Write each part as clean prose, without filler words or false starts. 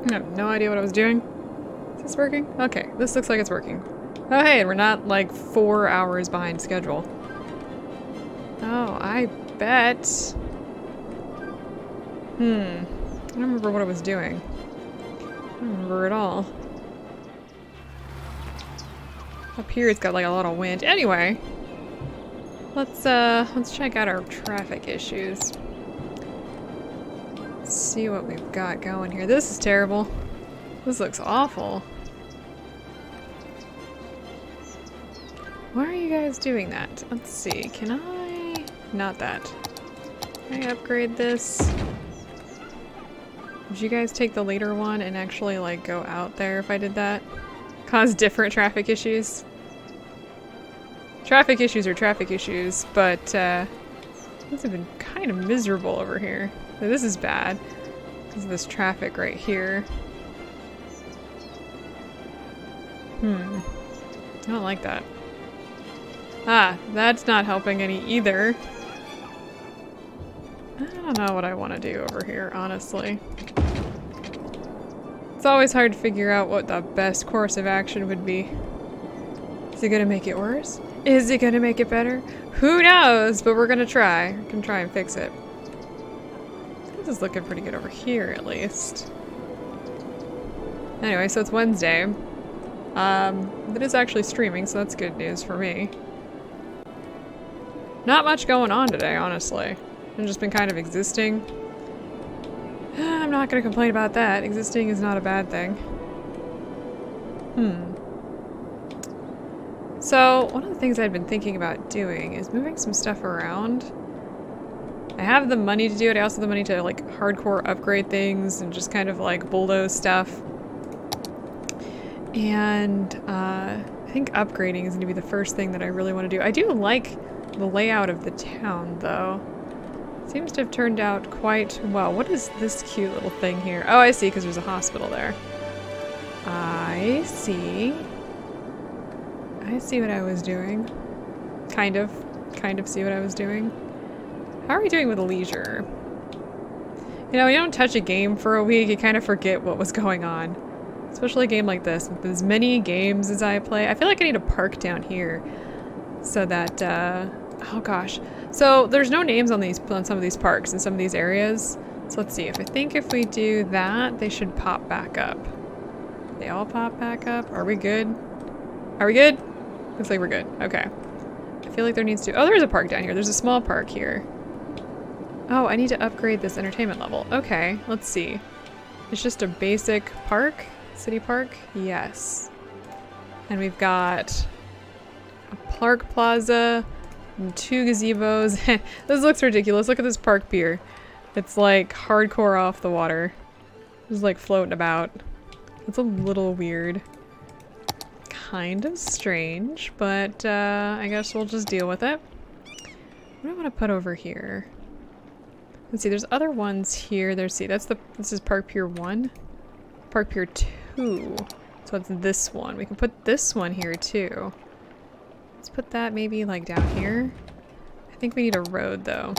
I have no idea what I was doing. Is this working? Okay, this looks like it's working. Oh hey, and we're not like 4 hours behind schedule. Oh, I bet. I don't remember what I was doing. I don't remember at all. Up here it's got like a lot of wind. Anyway, let's check out our traffic issues. Let's see what we've got going here. This is terrible. This looks awful. Why are you guys doing that? Let's see. Can I? Not that. Can I upgrade this? Would you guys take the later one and actually like go out there if I did that? Cause different traffic issues? Traffic issues are traffic issues, but these have been kind of miserable over here. So this is bad because of this traffic right here. I don't like that. Ah, that's not helping any either. I don't know what I want to do over here, honestly. It's always hard to figure out what the best course of action would be. Is it gonna make it worse? Is it gonna make it better? Who knows? But we're gonna try. We're gonna try and fix it. This is looking pretty good over here, at least. Anyway, so it's Wednesday. It is actually streaming, so that's good news for me. Not much going on today, honestly. I've just been kind of existing. I'm not gonna complain about that. Existing is not a bad thing. So, one of the things I'd been thinking about doing is moving some stuff around. I have the money to do it. I also have the money to like hardcore upgrade things and just kind of like bulldoze stuff. And I think upgrading is going to be the first thing that I really want to do. I do like the layout of the town, though. Seems to have turned out quite well. What is this cute little thing here? Oh, I see, because there's a hospital there. I see. I see what I was doing. Kind of see what I was doing. How are we doing with leisure? You know, you don't touch a game for a week, you kind of forget what was going on. Especially a game like this, with as many games as I play. I feel like I need a park down here so that, oh gosh. So there's no names on some of these parks in some of these areas. So let's see, I think if we do that, they should pop back up. They all pop back up? Are we good? Are we good? Looks like we're good. Okay. I feel like there needs to, oh, there's a park down here. There's a small park here. Oh, I need to upgrade this entertainment level. Okay, let's see. It's just a basic park? City park? Yes. And we've got a park plaza and 2 gazebos. This looks ridiculous. Look at this park pier. It's like hardcore off the water. Just like floating about. It's a little weird. Kind of strange, but I guess we'll just deal with it. What do I want to put over here? Let's see, there's other ones here. This is Park Pier 1. Park Pier 2. So it's this one. We can put this one here too. Let's put that maybe like down here. I think we need a road though.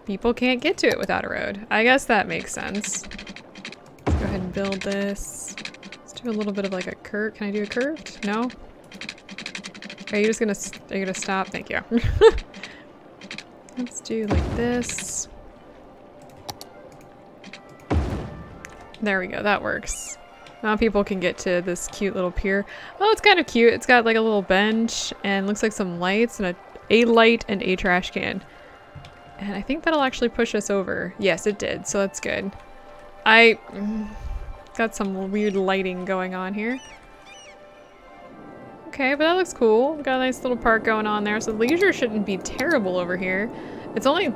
People can't get to it without a road. I guess that makes sense. Let's go ahead and build this. Let's do a little bit of like a curve. Can I do a curved? No? Are you gonna stop? Thank you. Let's do like this. There we go, that works. Now people can get to this cute little pier. Oh, it's kind of cute. It's got like a little bench and looks like some lights and a light and a trash can. And I think that'll actually push us over. Yes, it did, so that's good. I got some weird lighting going on here. Okay, but that looks cool. We've got a nice little park going on there, so leisure shouldn't be terrible over here. It's only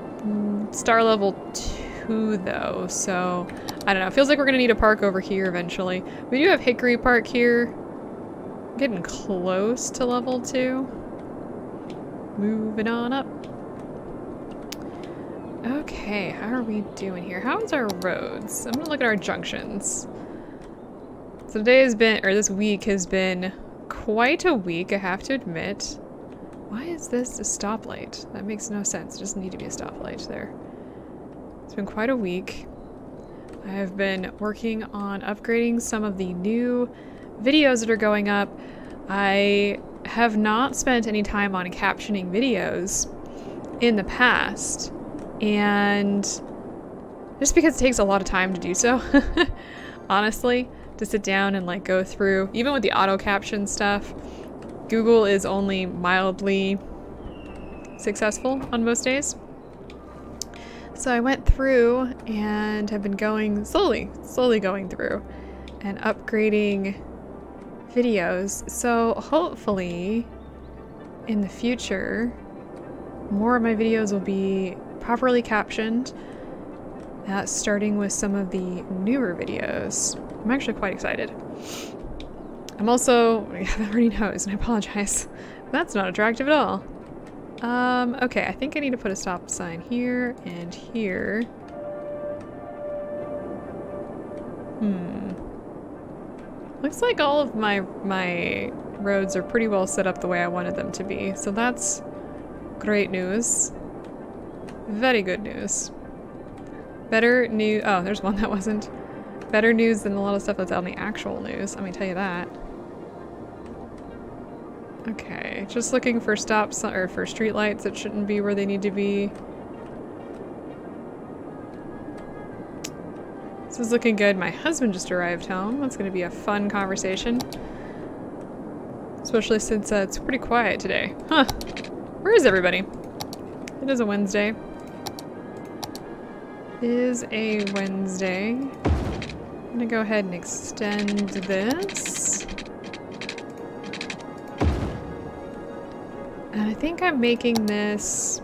star level 2 though, so I don't know. It feels like we're gonna need a park over here eventually. We do have Hickory Park here. Getting close to level 2. Moving on up. Okay, how are we doing here? How is our roads? I'm gonna look at our junctions. So today has been, or this week has been quite a week, I have to admit. Why is this a stoplight? That makes no sense. It doesn't need to be a stoplight there. It's been quite a week. I have been working on upgrading some of the new videos that are going up. I have not spent any time on captioning videos in the past, and just because it takes a lot of time to do so, honestly, to sit down and like go through, even with the auto caption stuff, Google is only mildly successful on most days. So I went through and have been going slowly going through and upgrading videos. So hopefully in the future, more of my videos will be properly captioned, starting with some of the newer videos. I'm actually quite excited. I'm also, that already knows, and I apologize. That's not attractive at all. Okay, I think I need to put a stop sign here and here. Looks like all of my roads are pretty well set up the way I wanted them to be, so that's great news. Very good news. Better news. Oh, there's one that wasn't. Better news than a lot of stuff that's on the actual news, let me tell you that. Okay, just looking for or for street lights that shouldn't be where they need to be. This is looking good. My husband just arrived home. That's going to be a fun conversation. Especially since it's pretty quiet today. Huh. Where is everybody? It is a Wednesday. It is a Wednesday. I'm going to go ahead and extend this. And I think I'm making this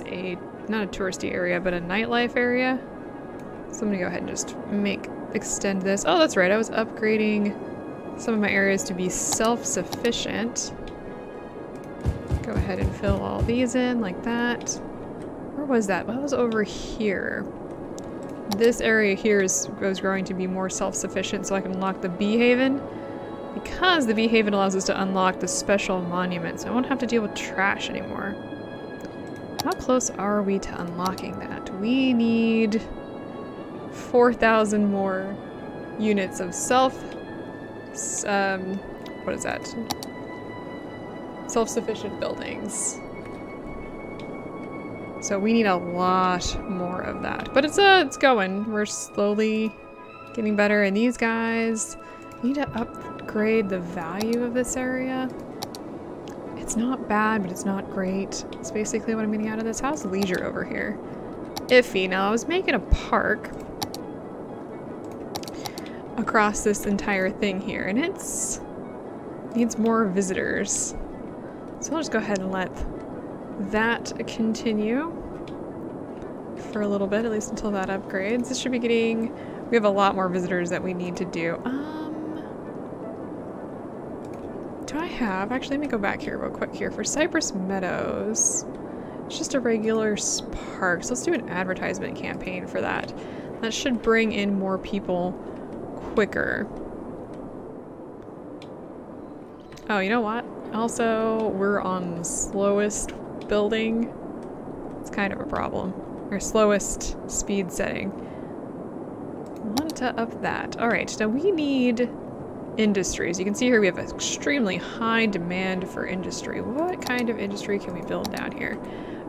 a, not a touristy area, but a nightlife area. So I'm gonna go ahead and just extend this. Oh, that's right, I was upgrading some of my areas to be self-sufficient. Go ahead and fill all these in like that. Where was that? Well, that was over here. This area here is going to be more self-sufficient so I can unlock the Bee Haven. Because the Bee Haven allows us to unlock the special monuments, I won't have to deal with trash anymore. How close are we to unlocking that? We need 4,000 more units of what is that? Self-sufficient buildings. So we need a lot more of that. But it's going. We're slowly getting better, and these guys need to upgrade the value of this area. It's not bad, but it's not great. It's basically what I'm getting out of this house. Leisure over here. Iffy. Now, I was making a park across this entire thing here, and it's needs more visitors. So I'll just go ahead and let that continue for a little bit, at least until that upgrades. This should be getting... We have a lot more visitors that we need to do. Do I have... Actually, let me go back here real quick here. For Cypress Meadows, it's just a regular park. So let's do an advertisement campaign for that. That should bring in more people quicker. Oh, you know what? Also, we're on the slowest building. It's kind of a problem. Or slowest speed setting. Want to up that. Alright, now we need industries. You can see here we have an extremely high demand for industry. What kind of industry can we build down here?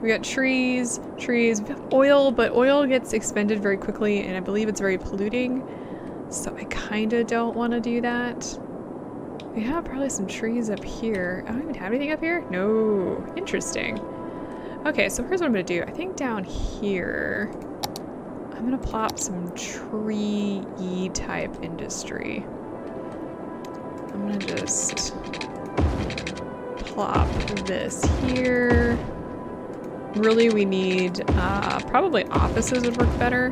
We got trees, we have oil, but oil gets expended very quickly and I believe it's very polluting. So I kind of don't want to do that. We have probably some trees up here. I don't even have anything up here? No. Interesting. Okay, so here's what I'm going to do. I think down here, I'm going to plop some tree-y type industry. I'm going to just plop this here. Really, we need probably offices would work better,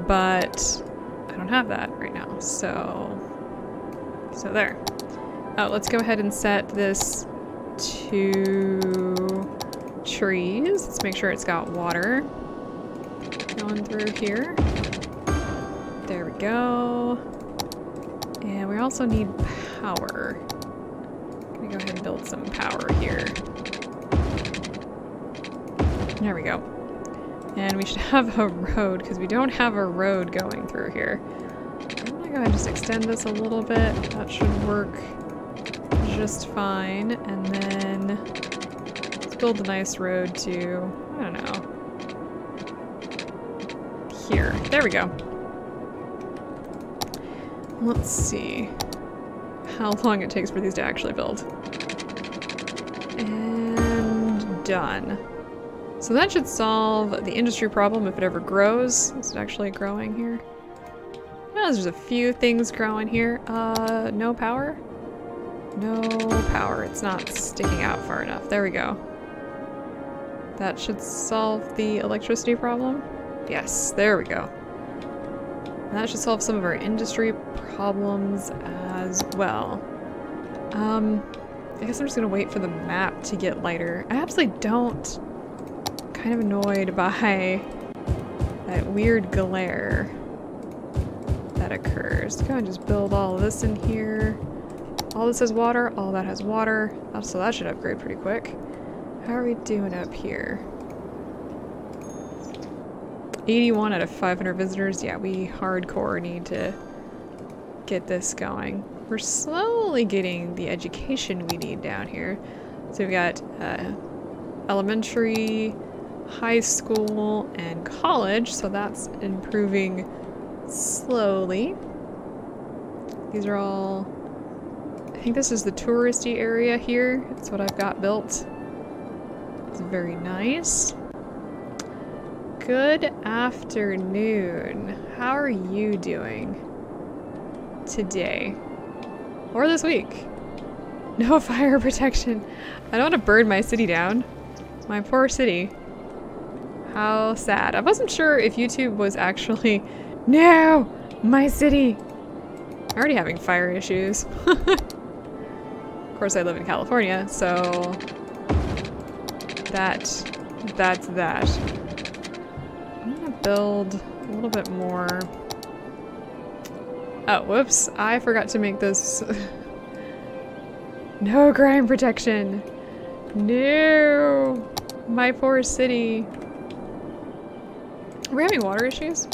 but I don't have that right now. So there. Oh, let's go ahead and set this to trees. Let's make sure it's got water going through here. There we go. And we also need power. I'm gonna go ahead and build some power here. There we go. And we should have a road, because we don't have a road going through here. I'm gonna go ahead and just extend this a little bit. That should work just fine. And then let's build a nice road to, I don't know, here. There we go. Let's see how long it takes for these to actually build. And done. So that should solve the industry problem if it ever grows. Is it actually growing here? Oh, there's a few things growing here. No power? No power. It's not sticking out far enough. There we go. That should solve the electricity problem. Yes, there we go. And that should solve some of our industry problems as well. I guess I'm just gonna wait for the map to get lighter. I absolutely don't. I'm kind of annoyed by that weird glare that occurs. Go ahead and just build all of this in here. All this has water, all that has water. Oh, so that should upgrade pretty quick. How are we doing up here? 81 out of 500 visitors. Yeah, we hardcore need to get this going. We're slowly getting the education we need down here. So we've got elementary, high school, and college, so that's improving slowly. These are all, I think this is the touristy area here. That's what I've got built. It's very nice. Good afternoon. How are you doing today? Or this week? No fire protection. I don't want to burn my city down. My poor city. How sad. I wasn't sure if YouTube was actually... No! My city! I'm already having fire issues. Of course I live in California, so... That's that. I'm gonna build a little bit more... Oh, whoops. I forgot to make this... No crime protection! No! My poor city. Are we having water issues?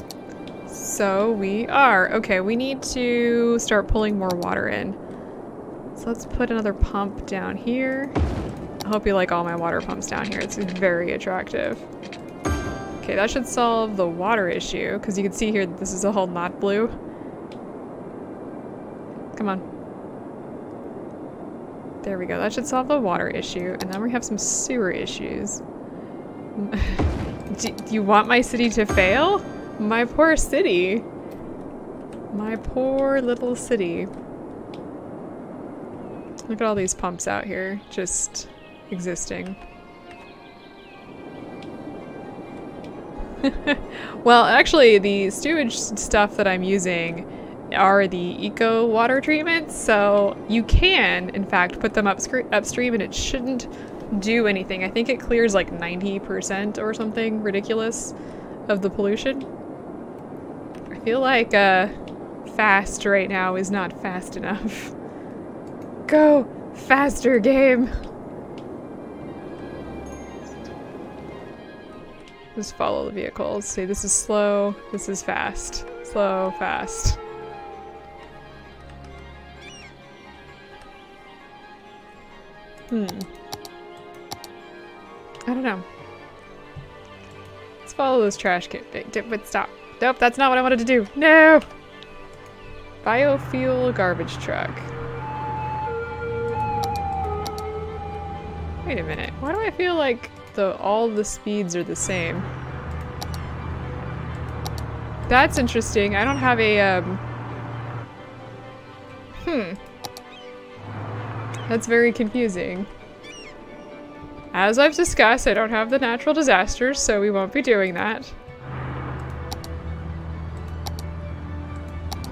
So we are. Okay, we need to start pulling more water in. So let's put another pump down here. I hope you like all my water pumps down here. It's very attractive. Okay, that should solve the water issue, because you can see here that this is all not blue. Come on. There we go. That should solve the water issue. And then we have some sewer issues. Do you want my city to fail? My poor city. My poor little city. Look at all these pumps out here, just existing. Well, actually, the sewage stuff that I'm using are the eco water treatments, so you can, in fact, put them upstream and it shouldn't do anything. I think it clears like 90% or something ridiculous of the pollution. I feel like fast right now is not fast enough. Go faster, game! Just follow the vehicles. See, this is slow, this is fast. Slow, fast. I don't know. Let's follow those trash but stop. Nope, that's not what I wanted to do. No! Biofuel garbage truck. Wait a minute. Why do I feel like all the speeds are the same? That's interesting. I don't have a, That's very confusing. As I've discussed, I don't have the natural disasters, so we won't be doing that.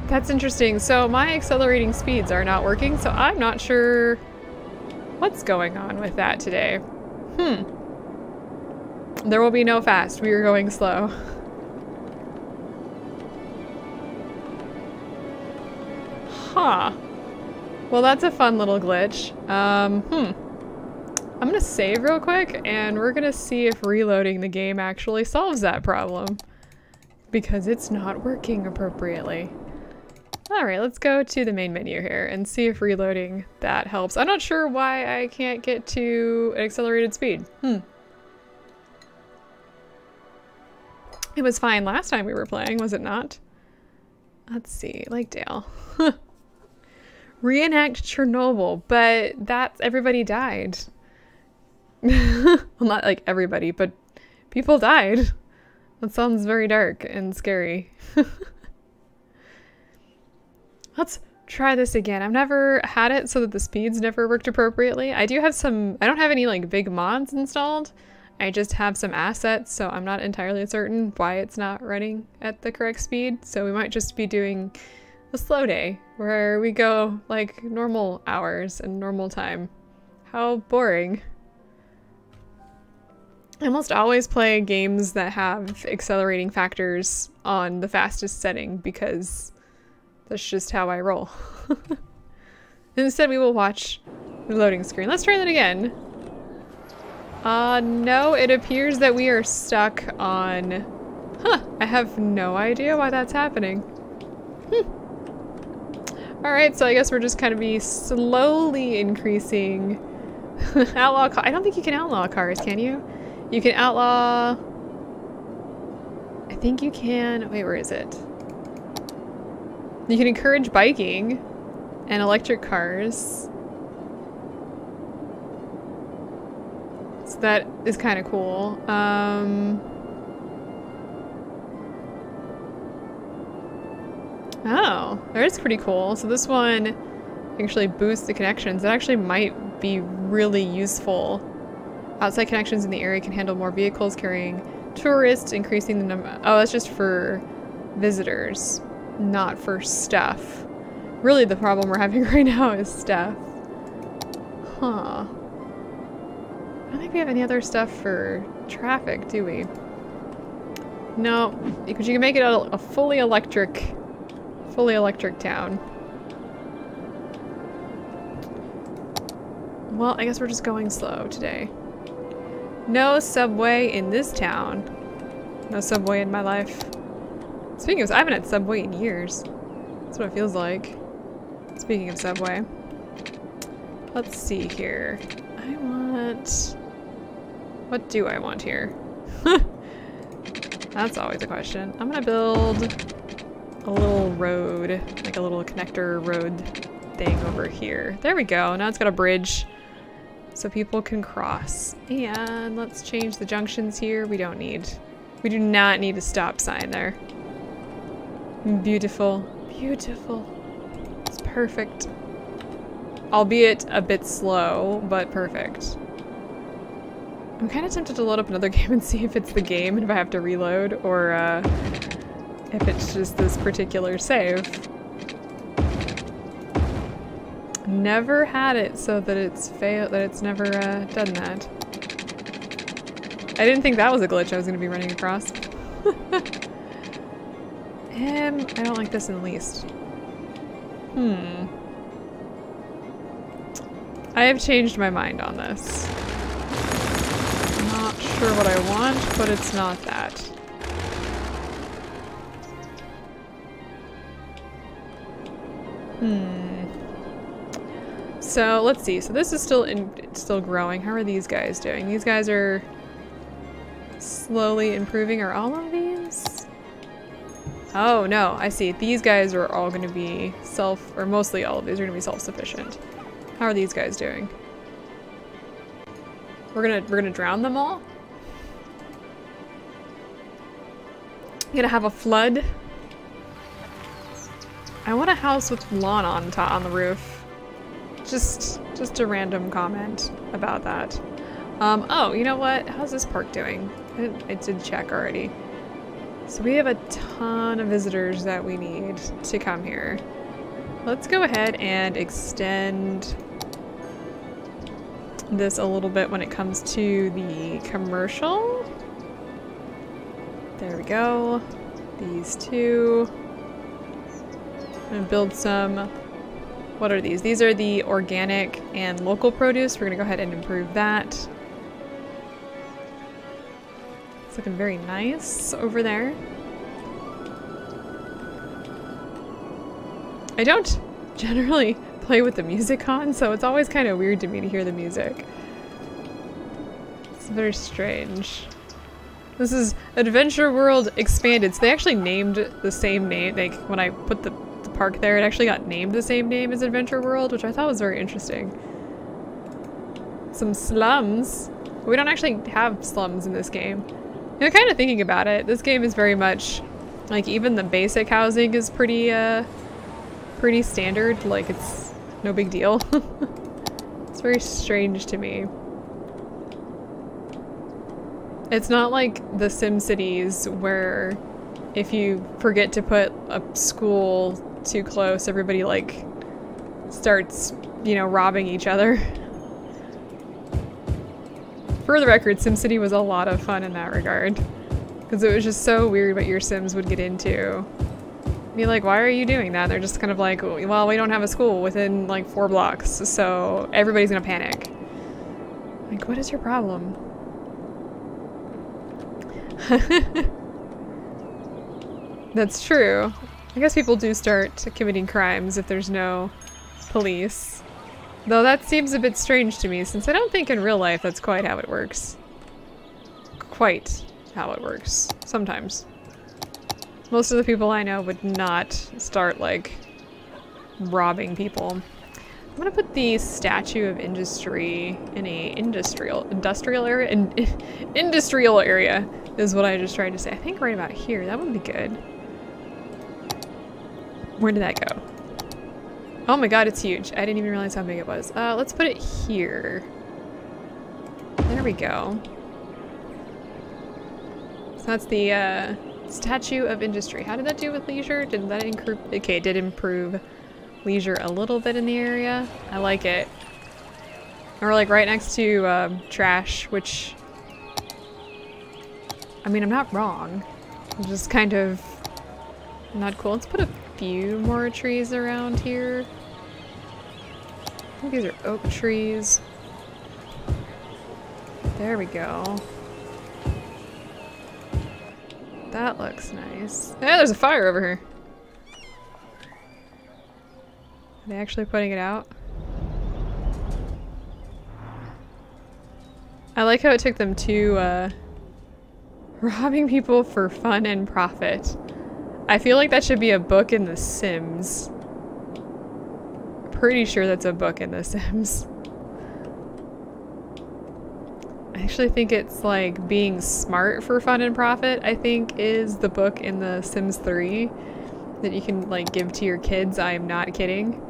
That's interesting. So my accelerating speeds are not working, so I'm not sure what's going on with that today. There will be no fast. We are going slow. Huh. Well, that's a fun little glitch. I'm gonna save real quick and we're gonna see if reloading the game actually solves that problem. Because it's not working appropriately. Alright, let's go to the main menu here and see if reloading that helps. I'm not sure why I can't get to an accelerated speed. It was fine last time we were playing, was it not? Let's see, Lakedale. Reenact Chernobyl, but that's everybody died. Well, not like everybody, but people died. That sounds very dark and scary. Let's try this again. I've never had it so that the speeds never worked appropriately. I do have some, I don't have any like big mods installed. I just have some assets, so I'm not entirely certain why it's not running at the correct speed. So we might just be doing a slow day where we go like normal hours and normal time. How boring. I almost always play games that have accelerating factors on the fastest setting because that's just how I roll. Instead, we will watch the loading screen. Let's try that again. No, it appears that we are stuck on... Huh, I have no idea why that's happening. Alright, so I guess we're just kind of be slowly increasing outlaw car. I don't think you can outlaw cars, can you? You can outlaw... I think you can... Wait, where is it? You can encourage biking and electric cars. So that is kind of cool. Oh, that is pretty cool. So this one actually boosts the connections. That actually might be really useful. Outside connections in the area can handle more vehicles carrying tourists, increasing the number. Oh, that's just for visitors, not for stuff. Really, the problem we're having right now is stuff. Huh. I don't think we have any other stuff for traffic, do we? No, because you can make it a fully electric town. Well, I guess we're just going slow today. No subway in this town. No subway in my life. Speaking of, I haven't had subway in years. That's what it feels like. Speaking of subway. Let's see here. I want... What do I want here? That's always a question. I'm gonna build a little road, like a little connector road thing over here. There we go. Now it's got a bridge so people can cross. And let's change the junctions here. We do not need a stop sign there. Beautiful. Beautiful. It's perfect. Albeit a bit slow, but perfect. I'm kind of tempted to load up another game and see if it's the game and if I have to reload, or if it's just this particular save. Never had it so that it's never done that. I didn't think that was a glitch I was going to be running across. I don't like this in the least. I have changed my mind on this. Not sure what I want, but it's not that. So let's see. So this is still growing. How are these guys doing? These guys are slowly improving. Are all of these? Oh no, I see. These guys are all going to be or mostly all of these are going to be self-sufficient. How are these guys doing? We're gonna drown them all? Gonna have a flood? I want a house with lawn on the roof. Just a random comment about that. Oh, you know what? How's this park doing? I did check already. So we have a ton of visitors that we need to come here. Let's go ahead and extend this a little bit when it comes to the commercial. There we go. These two. I'm gonna build some What are these? These are the organic and local produce. We're gonna go ahead and improve that. It's looking very nice over there. I don't generally play with the music on, so it's always kind of weird to me to hear the music. It's very strange. This is Adventure World Expanded. So they actually named the same name. Like when I put the park there, it actually got named the same name as Adventure World, which I thought was very interesting. Some slums. We don't actually have slums in this game. You know, kind of thinking about it, this game is very much like even the basic housing is pretty pretty standard. Like it's no big deal. It's very strange to me. It's not like the SimCities where if you forget to put a school too close, everybody like starts, you know, robbing each other. For the record, SimCity was a lot of fun in that regard. Because it was just so weird what your Sims would get into. Be like, why are you doing that? And they're just kind of like, well, we don't have a school within like 4 blocks, so everybody's gonna panic. Like, what is your problem? That's true. I guess people do start committing crimes if there's no police. Though that seems a bit strange to me, since I don't think in real life that's quite how it works. Quite how it works. Sometimes. Most of the people I know would not start, like, robbing people. I'm gonna put the Statue of Industry in a industrial area? Industrial area is what I just tried to say. I think right about here. That would be good. Where did that go? Oh my god, it's huge. I didn't even realize how big it was. Let's put it here. There we go. So that's the Statue of Industry. How did that do with leisure? Did that improve? Okay, it did improve leisure a little bit in the area. I like it. We're like right next to trash, which, I mean, I'm not wrong. It's just kind of not cool. Let's put a few more trees around here. I think these are oak trees. There we go. That looks nice. Yeah, there's a fire over here. Are they actually putting it out? I like how it took them to robbing people for fun and profit. I feel like that should be a book in The Sims. Pretty sure that's a book in The Sims. I actually think it's like being smart for fun and profit, I think is the book in The Sims 3 that you can like give to your kids. I am not kidding.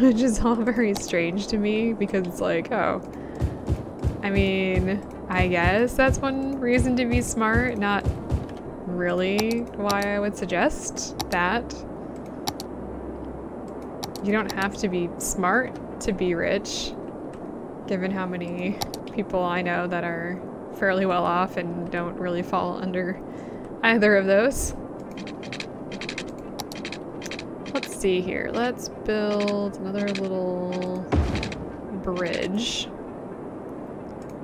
Which is all very strange to me because it's like, oh, I mean, I guess that's one reason to be smart, not really why I would suggest that. You don't have to be smart to be rich, given how many people I know that are fairly well off and don't really fall under either of those. Let's see here. Let's build another little bridge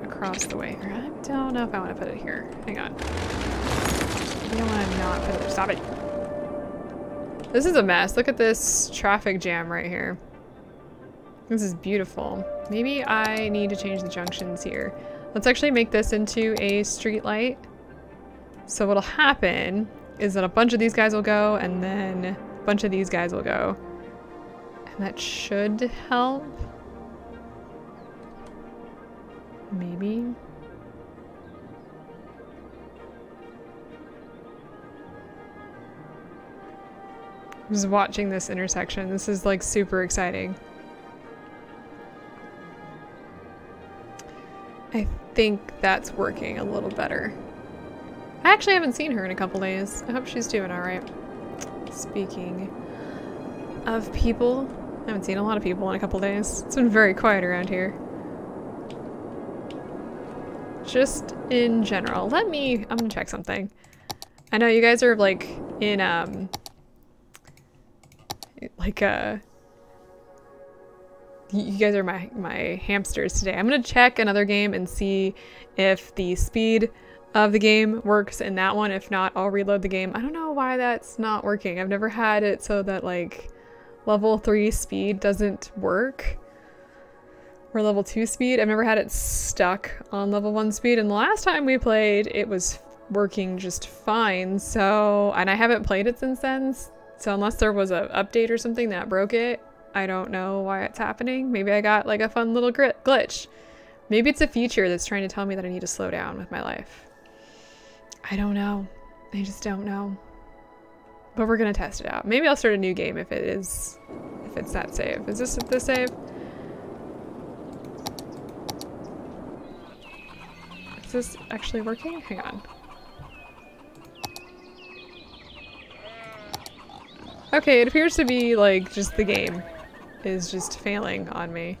across the way. I don't know if I want to put it here. Hang on. I don't want to not put it there. Stop it. This is a mess. Look at this traffic jam right here. This is beautiful. Maybe I need to change the junctions here. Let's actually make this into a street light. So what'll happen is that a bunch of these guys will go and then a bunch of these guys will go. And that should help. Maybe. I'm just watching this intersection. This is like super exciting. I think that's working a little better. I actually haven't seen her in a couple days. I hope she's doing all right. Speaking of people, I haven't seen a lot of people in a couple days. It's been very quiet around here. Just in general. I'm gonna check something. I know you guys are like in, You guys are my hamsters today. I'm gonna check another game and see if the speed of the game works in that one. If not, I'll reload the game. I don't know why that's not working. I've never had it so that like level 3 speed doesn't work. Or level 2 speed. I've never had it stuck on level 1 speed. And the last time we played, it was working just fine. So, and I haven't played it since then. So unless there was an update or something that broke it, I don't know why it's happening. Maybe I got like a fun little glitch. Maybe it's a feature that's trying to tell me that I need to slow down with my life. I don't know. I just don't know. But we're gonna test it out. Maybe I'll start a new game if it's that save. Is this the save? Is this actually working? Hang on. Okay, it appears to be like just the game is just failing on me.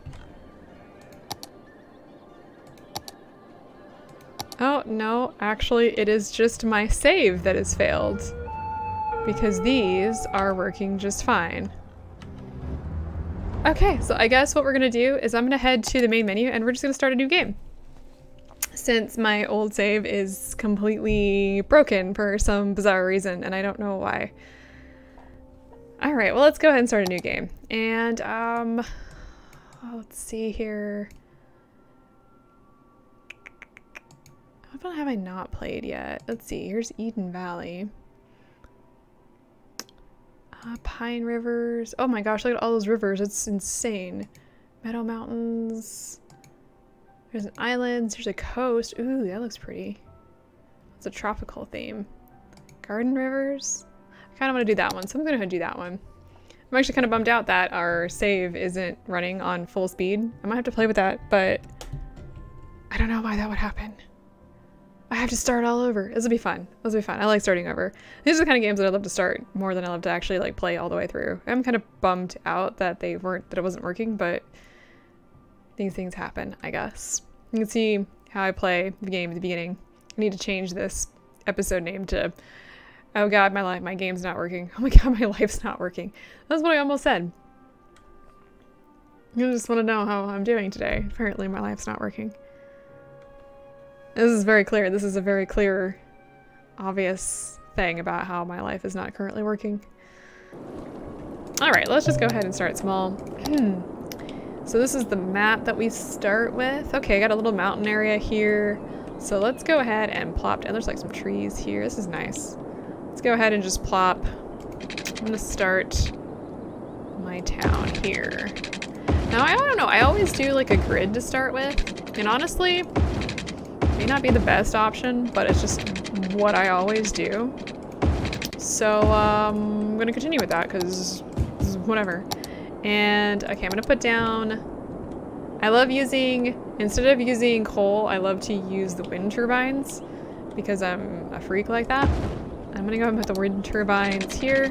Oh, no, actually it is just my save that has failed. Because these are working just fine. Okay, so I guess what we're gonna do is I'm gonna head to the main menu and we're just gonna start a new game. Since my old save is completely broken for some bizarre reason and I don't know why. Alright, well let's go ahead and start a new game. And, let's see here. What have I not played yet? Let's see, here's Eden Valley. Pine Rivers. Oh my gosh, look at all those rivers. It's insane. Meadow Mountains. There's an island. There's a coast. Ooh, that looks pretty. It's a tropical theme. Garden Rivers. I kind of want to do that one, so I'm going to do that one. I'm actually kind of bummed out that our save isn't running on full speed. I might have to play with that, but I don't know why that would happen. I have to start all over. This will be fun. This will be fun. I like starting over. These are the kind of games that I love to start more than I love to actually like play all the way through. I'm kind of bummed out that it wasn't working, but these things happen, I guess. You can see how I play the game at the beginning. I need to change this episode name to, oh god, my game's not working. Oh my god, my life's not working. That's what I almost said. You just want to know how I'm doing today. Apparently my life's not working. This is very clear. This is a very clear, obvious thing about how my life is not currently working. Alright, let's just go ahead and start small. So this is the map that we start with. Okay, I got a little mountain area here. So let's go ahead and plop down. There's like some trees here. This is nice. Let's go ahead and just plop. I'm gonna start my town here. Now, I don't know. I always do like a grid to start with. And honestly, may not be the best option, but it's just what I always do. So I'm gonna continue with that because whatever. And okay, I'm gonna put down, I love using, instead of using coal, I love to use the wind turbines because I'm a freak like that. I'm gonna go and put the wind turbines here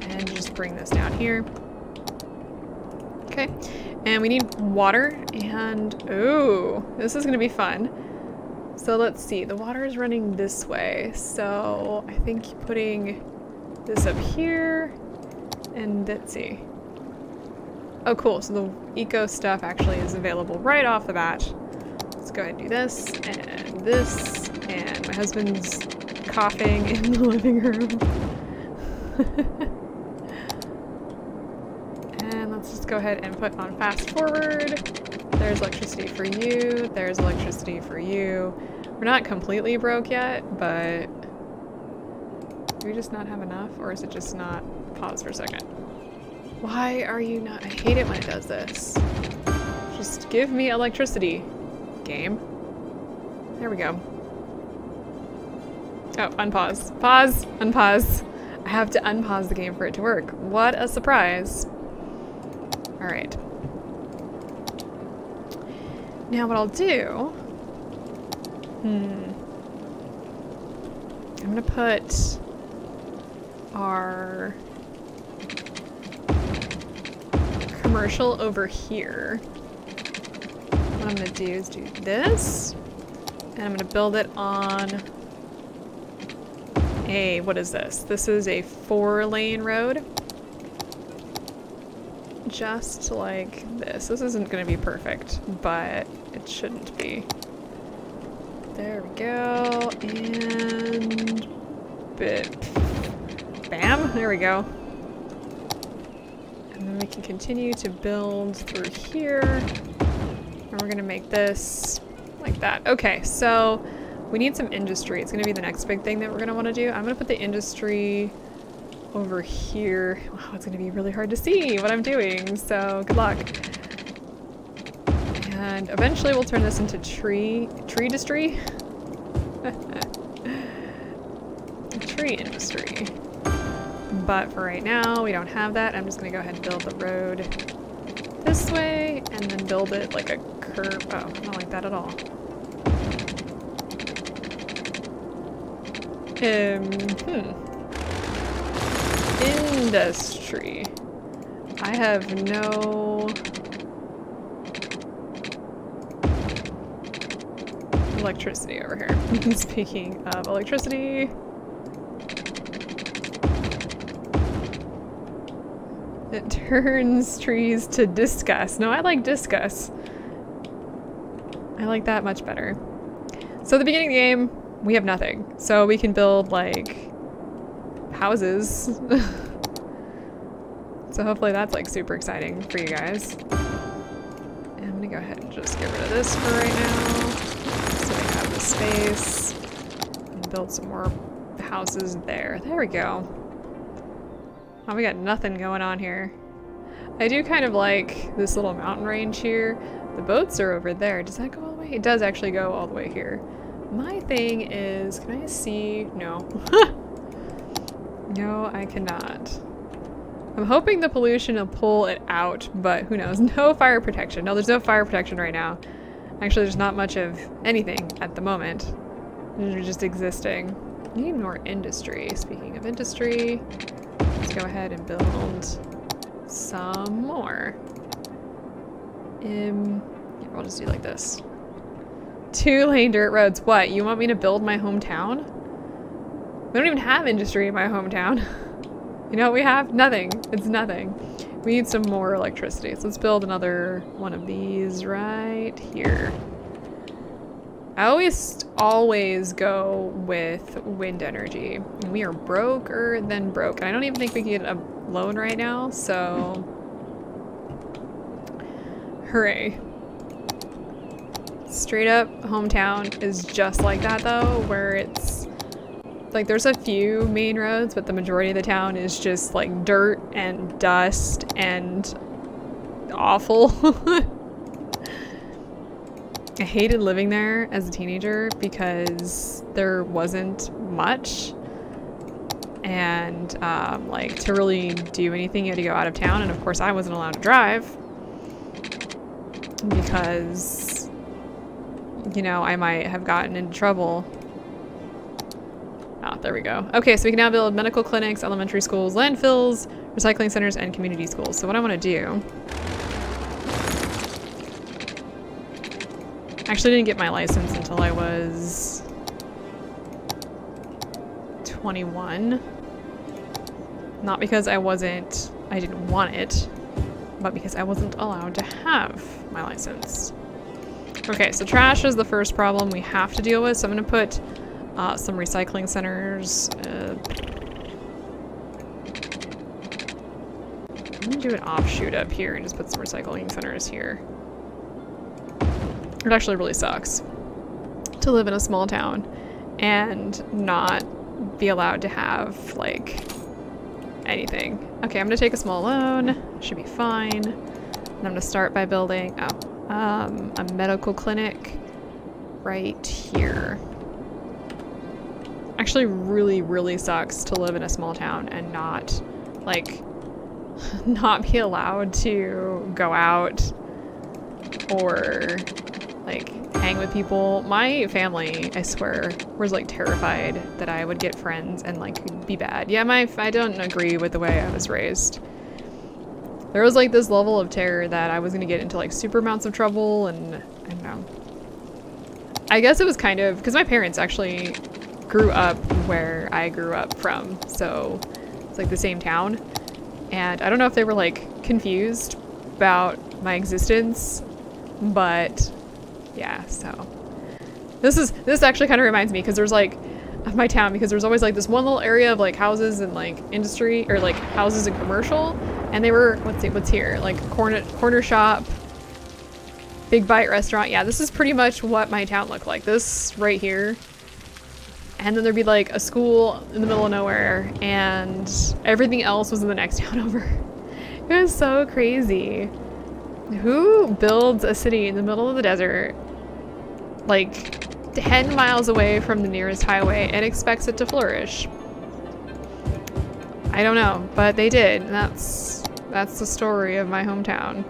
and just bring this down here. Okay, and we need water and, ooh, this is gonna be fun. So let's see, the water is running this way. So I think putting this up here and let's see. Oh cool, so the eco stuff actually is available right off the bat. Let's go ahead and do this, and my husband's coughing in the living room. And let's just go ahead and put on fast forward. There's electricity for you, there's electricity for you. We're not completely broke yet, but do we just not have enough, or is it just not? Pause for a second. Why are you not? I hate it when it does this. Just give me electricity, game. There we go. Oh, unpause. Pause, unpause. I have to unpause the game for it to work. What a surprise. All right. Now what I'll do, I'm gonna put our commercial over here. What I'm gonna do is do this, and I'm gonna build it on a, what is this? This is a 4-lane road. just like this. This isn't going to be perfect, but it shouldn't be. There we go, and bam, there we go. And then we can continue to build through here. And we're gonna make this like that. Okay, so we need some industry. It's gonna be the next big thing that we're gonna wanna do. I'm gonna put the industry over here. Wow, it's gonna be really hard to see what I'm doing, so good luck. And eventually we'll turn this into tree industry. Tree industry. But for right now, we don't have that. I'm just gonna go ahead and build the road this way and then build it like a curve. Oh, not like that at all. Industry. I have no electricity over here. Speaking of electricity, it turns trees to discuss. No, I like discuss. I like that much better. So at the beginning of the game, we have nothing. So we can build like houses. So hopefully that's like super exciting for you guys. And I'm gonna go ahead and just get rid of this for right now. So we have the space and build some more houses there. There we go. Oh, we got nothing going on here. I do kind of like this little mountain range here. The boats are over there. Does that go all the way? It does actually go all the way here. My thing is, can I see? No. No, I cannot. I'm hoping the pollution will pull it out, but who knows? No fire protection. No, there's no fire protection right now. Actually, there's not much of anything at the moment. They're just existing. We need more industry. Speaking of industry, let's go ahead and build some more. Yeah, we'll just do like this. 2-lane dirt roads. What? You want me to build my hometown? We don't even have industry in my hometown. You know what we have? Nothing. It's nothing. We need some more electricity. So let's build another one of these right here. I always go with wind energy. And we are broker than broke. And I don't even think we can get a loan right now, so hooray. Straight up hometown is just like that though, where it's like there's a few main roads, but the majority of the town is just like dirt and dust and awful. I hated living there as a teenager because there wasn't much, and like to really do anything you had to go out of town, and of course I wasn't allowed to drive because, you know, I might have gotten into trouble. Ah, there we go. Okay, so we can now build medical clinics, elementary schools, landfills, recycling centers, and community schools. So what I want to do... I actually didn't get my license until I was 21. Not because I didn't want it, but because I wasn't allowed to have my license. Okay, so trash is the first problem we have to deal with, so I'm going to put some recycling centers. I'm going to do an offshoot up here and just put some recycling centers here. It actually really sucks to live in a small town and not be allowed to have, like, anything. Okay, I'm going to take a small loan. Should be fine. And I'm going to start by building a medical clinic right here. Actually really, really sucks to live in a small town and not, like, not be allowed to go out or, like, hang with people. My family, I swear, was, like, terrified that I would get friends and, like, be bad. Yeah, I don't agree with the way I was raised. There was, like, this level of terror that I was gonna get into, like, super amounts of trouble, and I don't know. I guess it was kind of, because my parents actually grew up where I grew up from, so it's like the same town, and I don't know if they were like confused about my existence, but yeah, so this actually kind of reminds me, because there's like of my town, because there's always like this one little area of like houses and like industry, or like houses and commercial, and they were, let's see, what's here, like corner shop, big bite restaurant. Yeah, this is pretty much what my town looked like, this right here. And then there'd be like a school in the middle of nowhere, and everything else was in the next town over. It was so crazy. Who builds a city in the middle of the desert, like 10 miles away from the nearest highway, and expects it to flourish? I don't know, but they did. And that's the story of my hometown.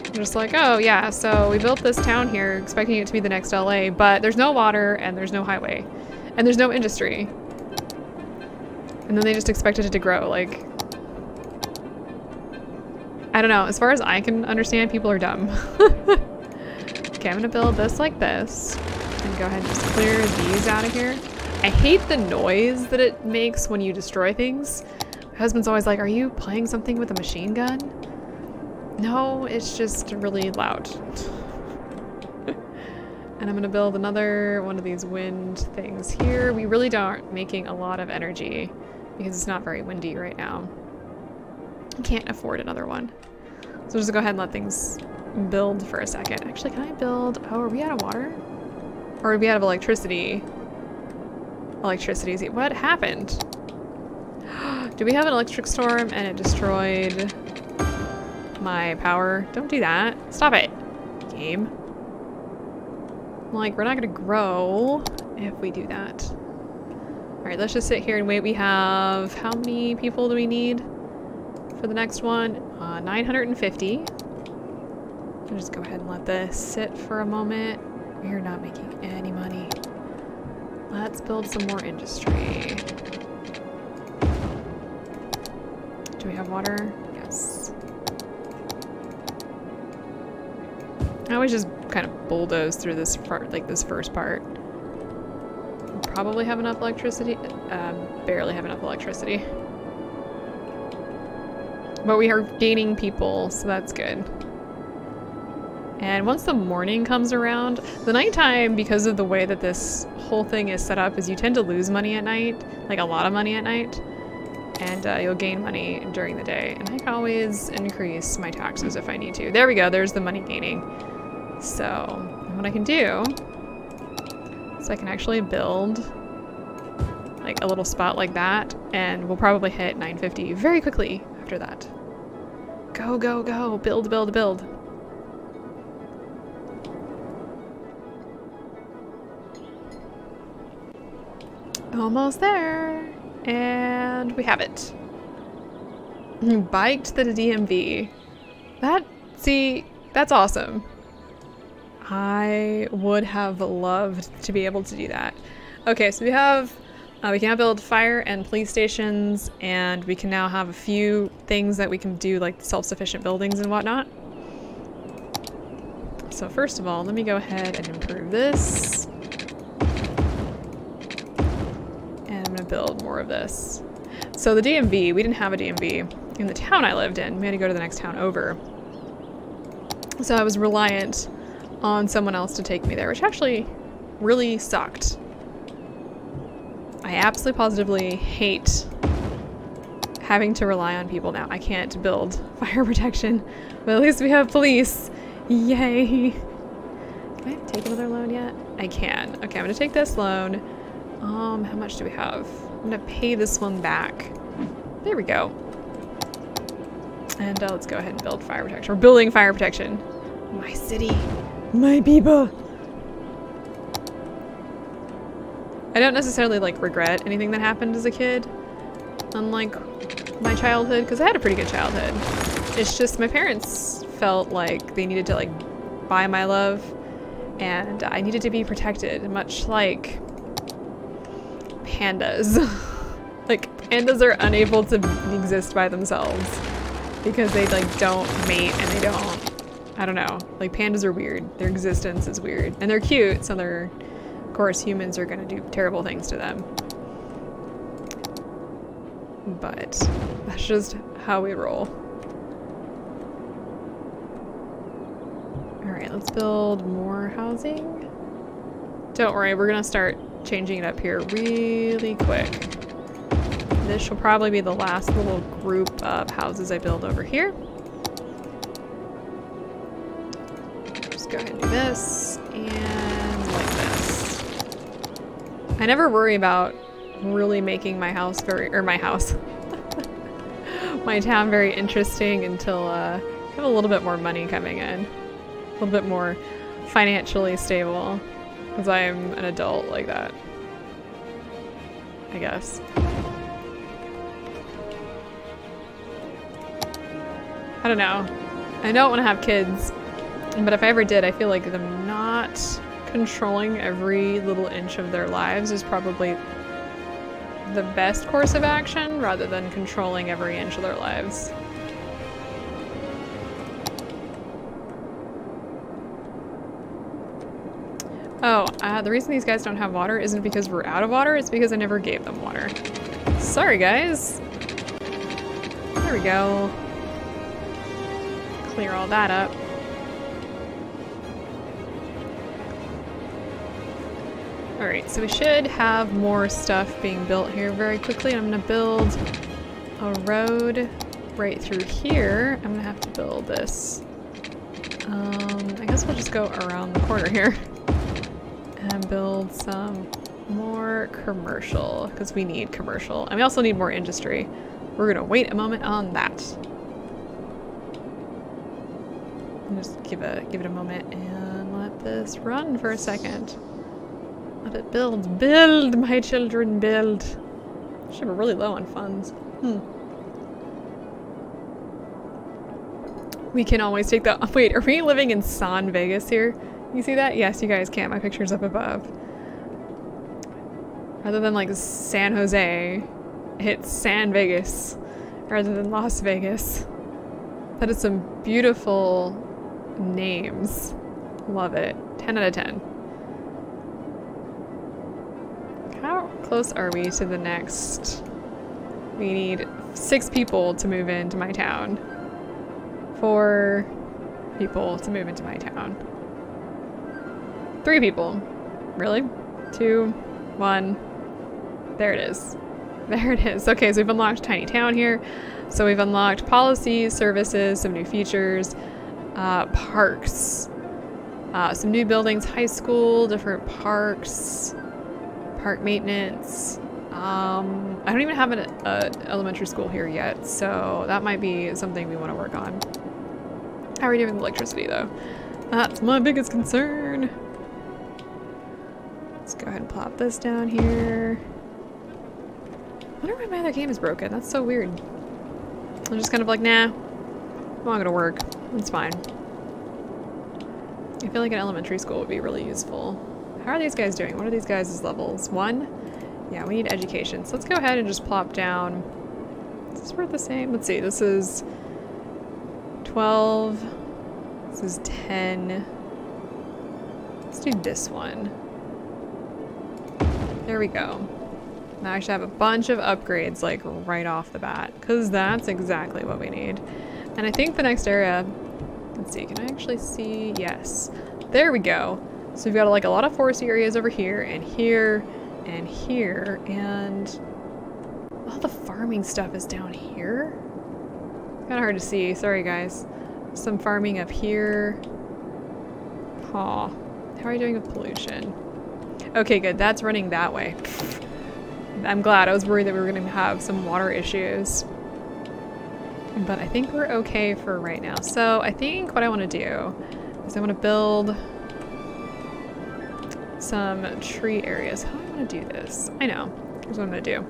I'm just like, oh yeah, so we built this town here expecting it to be the next LA, but there's no water and there's no highway and there's no industry. And then they just expected it to grow. Like, I don't know, as far as I can understand, people are dumb. Okay, I'm gonna build this like this and go ahead and just clear these out of here. I hate the noise that it makes when you destroy things. My husband's always like, are you playing something with a machine gun? No, it's just really loud. And I'm gonna build another one of these wind things here. We really aren't making a lot of energy because it's not very windy right now. Can't afford another one. So just go ahead and let things build for a second. Actually, can I build, oh, are we out of water? Or are we out of electricity? Electricity, what happened? Do we have an electric storm and it destroyed my power? Don't do that. Stop it, game. Like, we're not gonna grow if we do that. All right, let's just sit here and wait. We have, how many people do we need for the next one? 950. I'll just go ahead and let this sit for a moment. We're not making any money. Let's build some more industry. Do we have water? Yes. I always just kind of bulldoze through this part, like this first part. We'll probably have enough electricity. Barely have enough electricity. But we are gaining people, so that's good. And once the morning comes around, the nighttime, because of the way that this whole thing is set up, is you tend to lose money at night, like a lot of money at night. And you'll gain money during the day. And I can always increase my taxes if I need to. There we go, there's the money gaining. So, what I can do is I can actually build like a little spot like that, and we'll probably hit 950 very quickly after that. Go, go, go, build, build, build. Almost there. And we have it. Biked the DMV. See, that's awesome. I would have loved to be able to do that. Okay, so we have, we can now build fire and police stations, and we can now have a few things that we can do, like self-sufficient buildings and whatnot. So first of all, let me go ahead and improve this. And I'm gonna build more of this. So the DMV, we didn't have a DMV in the town I lived in. We had to go to the next town over. So I was reliant on someone else to take me there, which actually really sucked. I absolutely positively hate having to rely on people now. I can't build fire protection, but at least we have police. Yay. Can I take another loan yet? I can. Okay, I'm gonna take this loan. How much do we have? I'm gonna pay this one back. There we go. And let's go ahead and build fire protection. We're building fire protection. My city. My people. I don't necessarily like regret anything that happened as a kid, unlike my childhood, because I had a pretty good childhood. It's just my parents felt like they needed to like buy my love, and I needed to be protected, much like pandas. Like, pandas are unable to exist by themselves because they like don't mate, and they don't, I don't know, like pandas are weird. Their existence is weird, and they're cute, so they're, of course, humans are gonna do terrible things to them. But that's just how we roll. Alright, let's build more housing. Don't worry, we're gonna start changing it up here really quick. This shall probably be the last little group of houses I build over here. Just go ahead and do this, and like this. I never worry about really making my house my town very interesting until I have a little bit more money coming in. A little bit more financially stable. Because I am an adult like that. I guess. I don't know. I don't want to have kids. But if I ever did, I feel like them not controlling every little inch of their lives is probably the best course of action rather than controlling every inch of their lives. Oh, the reason these guys don't have water isn't because we're out of water, it's because I never gave them water. Sorry, guys. There we go. Clear all that up. Alright, so we should have more stuff being built here very quickly. I'm gonna build a road right through here. I'm gonna have to build this. I guess we'll just go around the corner here and build some more commercial, because we need commercial. And we also need more industry. We're gonna wait a moment on that. Just give it a moment and let this run for a second. Let it build. Build, my children, build. Should be really low on funds. We can always take the— wait, are we living in San Vegas here? You see that? Yes, you guys can. My picture's up above. Rather than like San Jose, it's San Vegas rather than Las Vegas. That is some beautiful names. Love it. 10 out of 10. How close are we to the next? We need 6 people to move into my town. 4 people to move into my town. 3 people. Really? 2, 1. There it is. There it is. Okay, so we've unlocked Tiny Town here. So we've unlocked policies, services, some new features, parks, some new buildings, high school, different parks, park maintenance. I don't even have an elementary school here yet, so that might be something we want to work on. How are we doing with electricity though? That's my biggest concern. Let's go ahead and plop this down here. I wonder why my other game is broken. That's so weird. I'm just kind of like, nah, I'm not gonna work. It's fine. I feel like an elementary school would be really useful. How are these guys doing? What are these guys' levels? 1? Yeah, we need education. So let's go ahead and just plop down. Is this worth the same? Let's see. This is 12. This is 10. Let's do this one. There we go. Now I should have a bunch of upgrades like right off the bat, because that's exactly what we need. And I think the next area, let's see, can I actually see? Yes. There we go. So we've got like a lot of forest areas over here and here and here, and all the farming stuff is down here. Kind of hard to see. Sorry guys. Some farming up here. Aw. How are you doing with pollution? Okay, good. That's running that way. I'm glad. I was worried that we were going to have some water issues. But I think we're okay for right now. So I think what I want to do is I want to build some tree areas. How do I want to do this? I know. Here's what I'm going to do.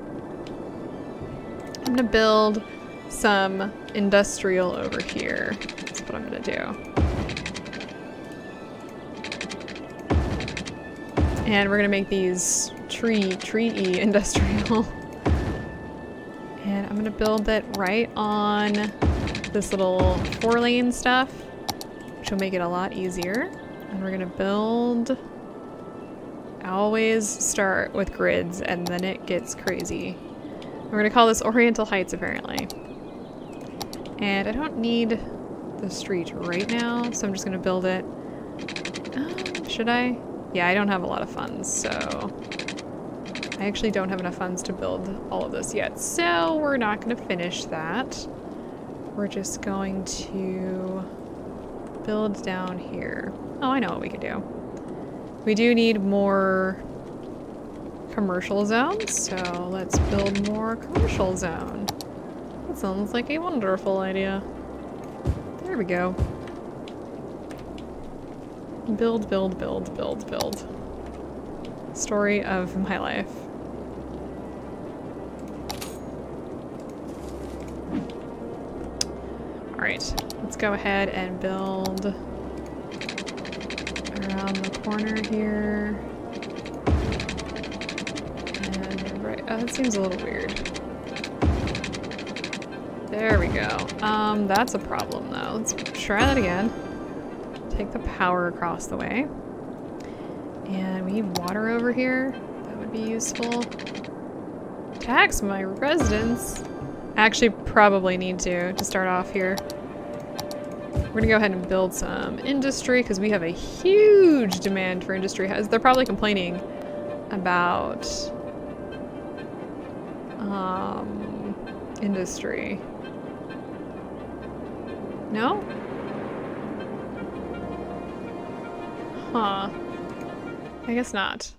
I'm going to build some industrial over here. That's what I'm going to do. And we're going to make these tree-y industrial. And I'm going to build it right on this little 4-lane stuff, which will make it a lot easier. And we're going to build... I always start with grids and then it gets crazy. We're going to call this Oriental Heights apparently. And I don't need the street right now, so I'm just going to build it Should I? Yeah, I don't have a lot of funds, so I actually don't have enough funds to build all of this yet. So we're not going to finish that. We're just going to build down here. Oh, I know what we could do. We do need more commercial zones, so let's build more commercial zone. That sounds like a wonderful idea. There we go. Build, build, build, build, build. Story of my life. Alright, let's go ahead and build around the corner here. And right, oh, that seems a little weird. There we go. That's a problem though. Let's try that again. Take the power across the way. And we need water over here. That would be useful. Tax my residents. Actually, probably need to start off here. We're gonna go ahead and build some industry because we have a huge demand for industry. They're probably complaining about industry. No? Huh. I guess not.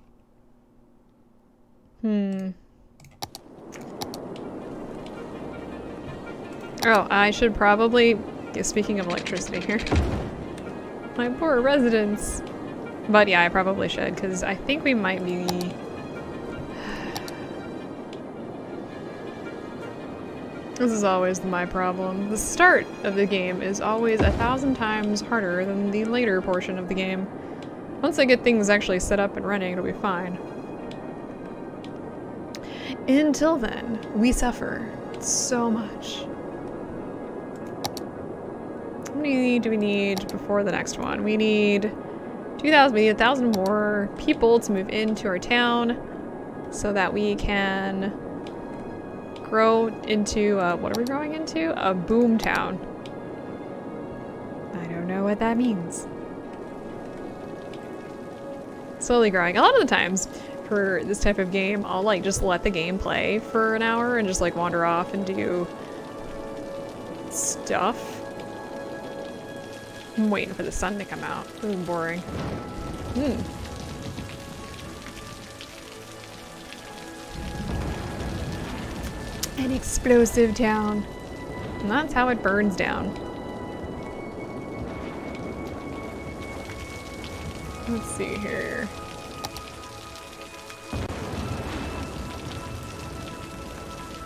Oh, I should probably... Yeah, speaking of electricity here. My poor residents. But yeah, I probably should, because I think we might be... This is always my problem. The start of the game is always 1,000 times harder than the later portion of the game. Once I get things actually set up and running, it'll be fine. Until then, we suffer so much. How many do we need before the next one? We need 2,000. We need 1,000 more people to move into our town so that we can grow into, what are we growing into? A boom town. I don't know what that means. Slowly growing. A lot of the times for this type of game, I'll like just let the game play for an hour and just like wander off and do stuff. I'm waiting for the sun to come out. This is boring. An explosive town. And that's how it burns down. Let's see here.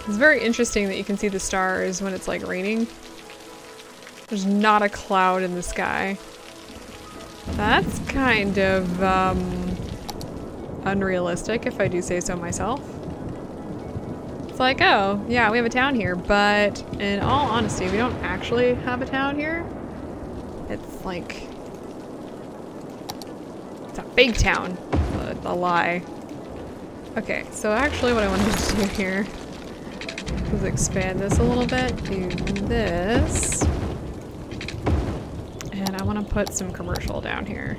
It's very interesting that you can see the stars when it's like raining. There's not a cloud in the sky. That's kind of unrealistic if I do say so myself. It's like, oh, yeah, we have a town here, but in all honesty, we don't actually have a town here. It's like, it's a fake town, a lie. Okay, so actually what I wanted to do here is expand this a little bit, do this, and I want to put some commercial down here.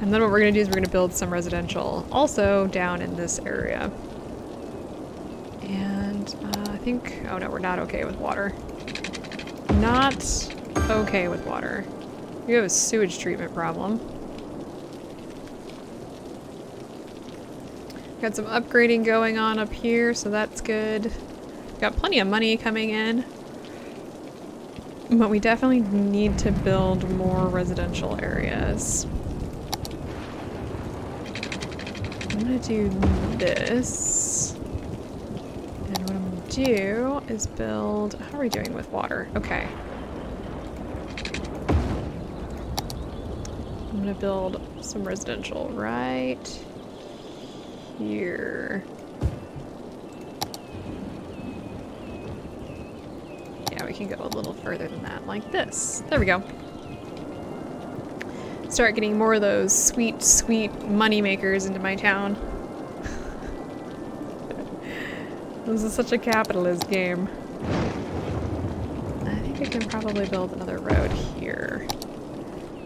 And then what we're going to do is we're going to build some residential also down in this area. And I think, oh no, we're not okay with water. Not okay with water. We have a sewage treatment problem. Got some upgrading going on up here, so that's good. Got plenty of money coming in. But we definitely need to build more residential areas. I'm gonna do this. And what I'm gonna do is build... How are we doing with water? Okay. I'm gonna build some residential right here. Yeah, we can go a little further than that, like this. There we go. Start getting more of those sweet, sweet money makers into my town. This is such a capitalist game. I think we can probably build another road here.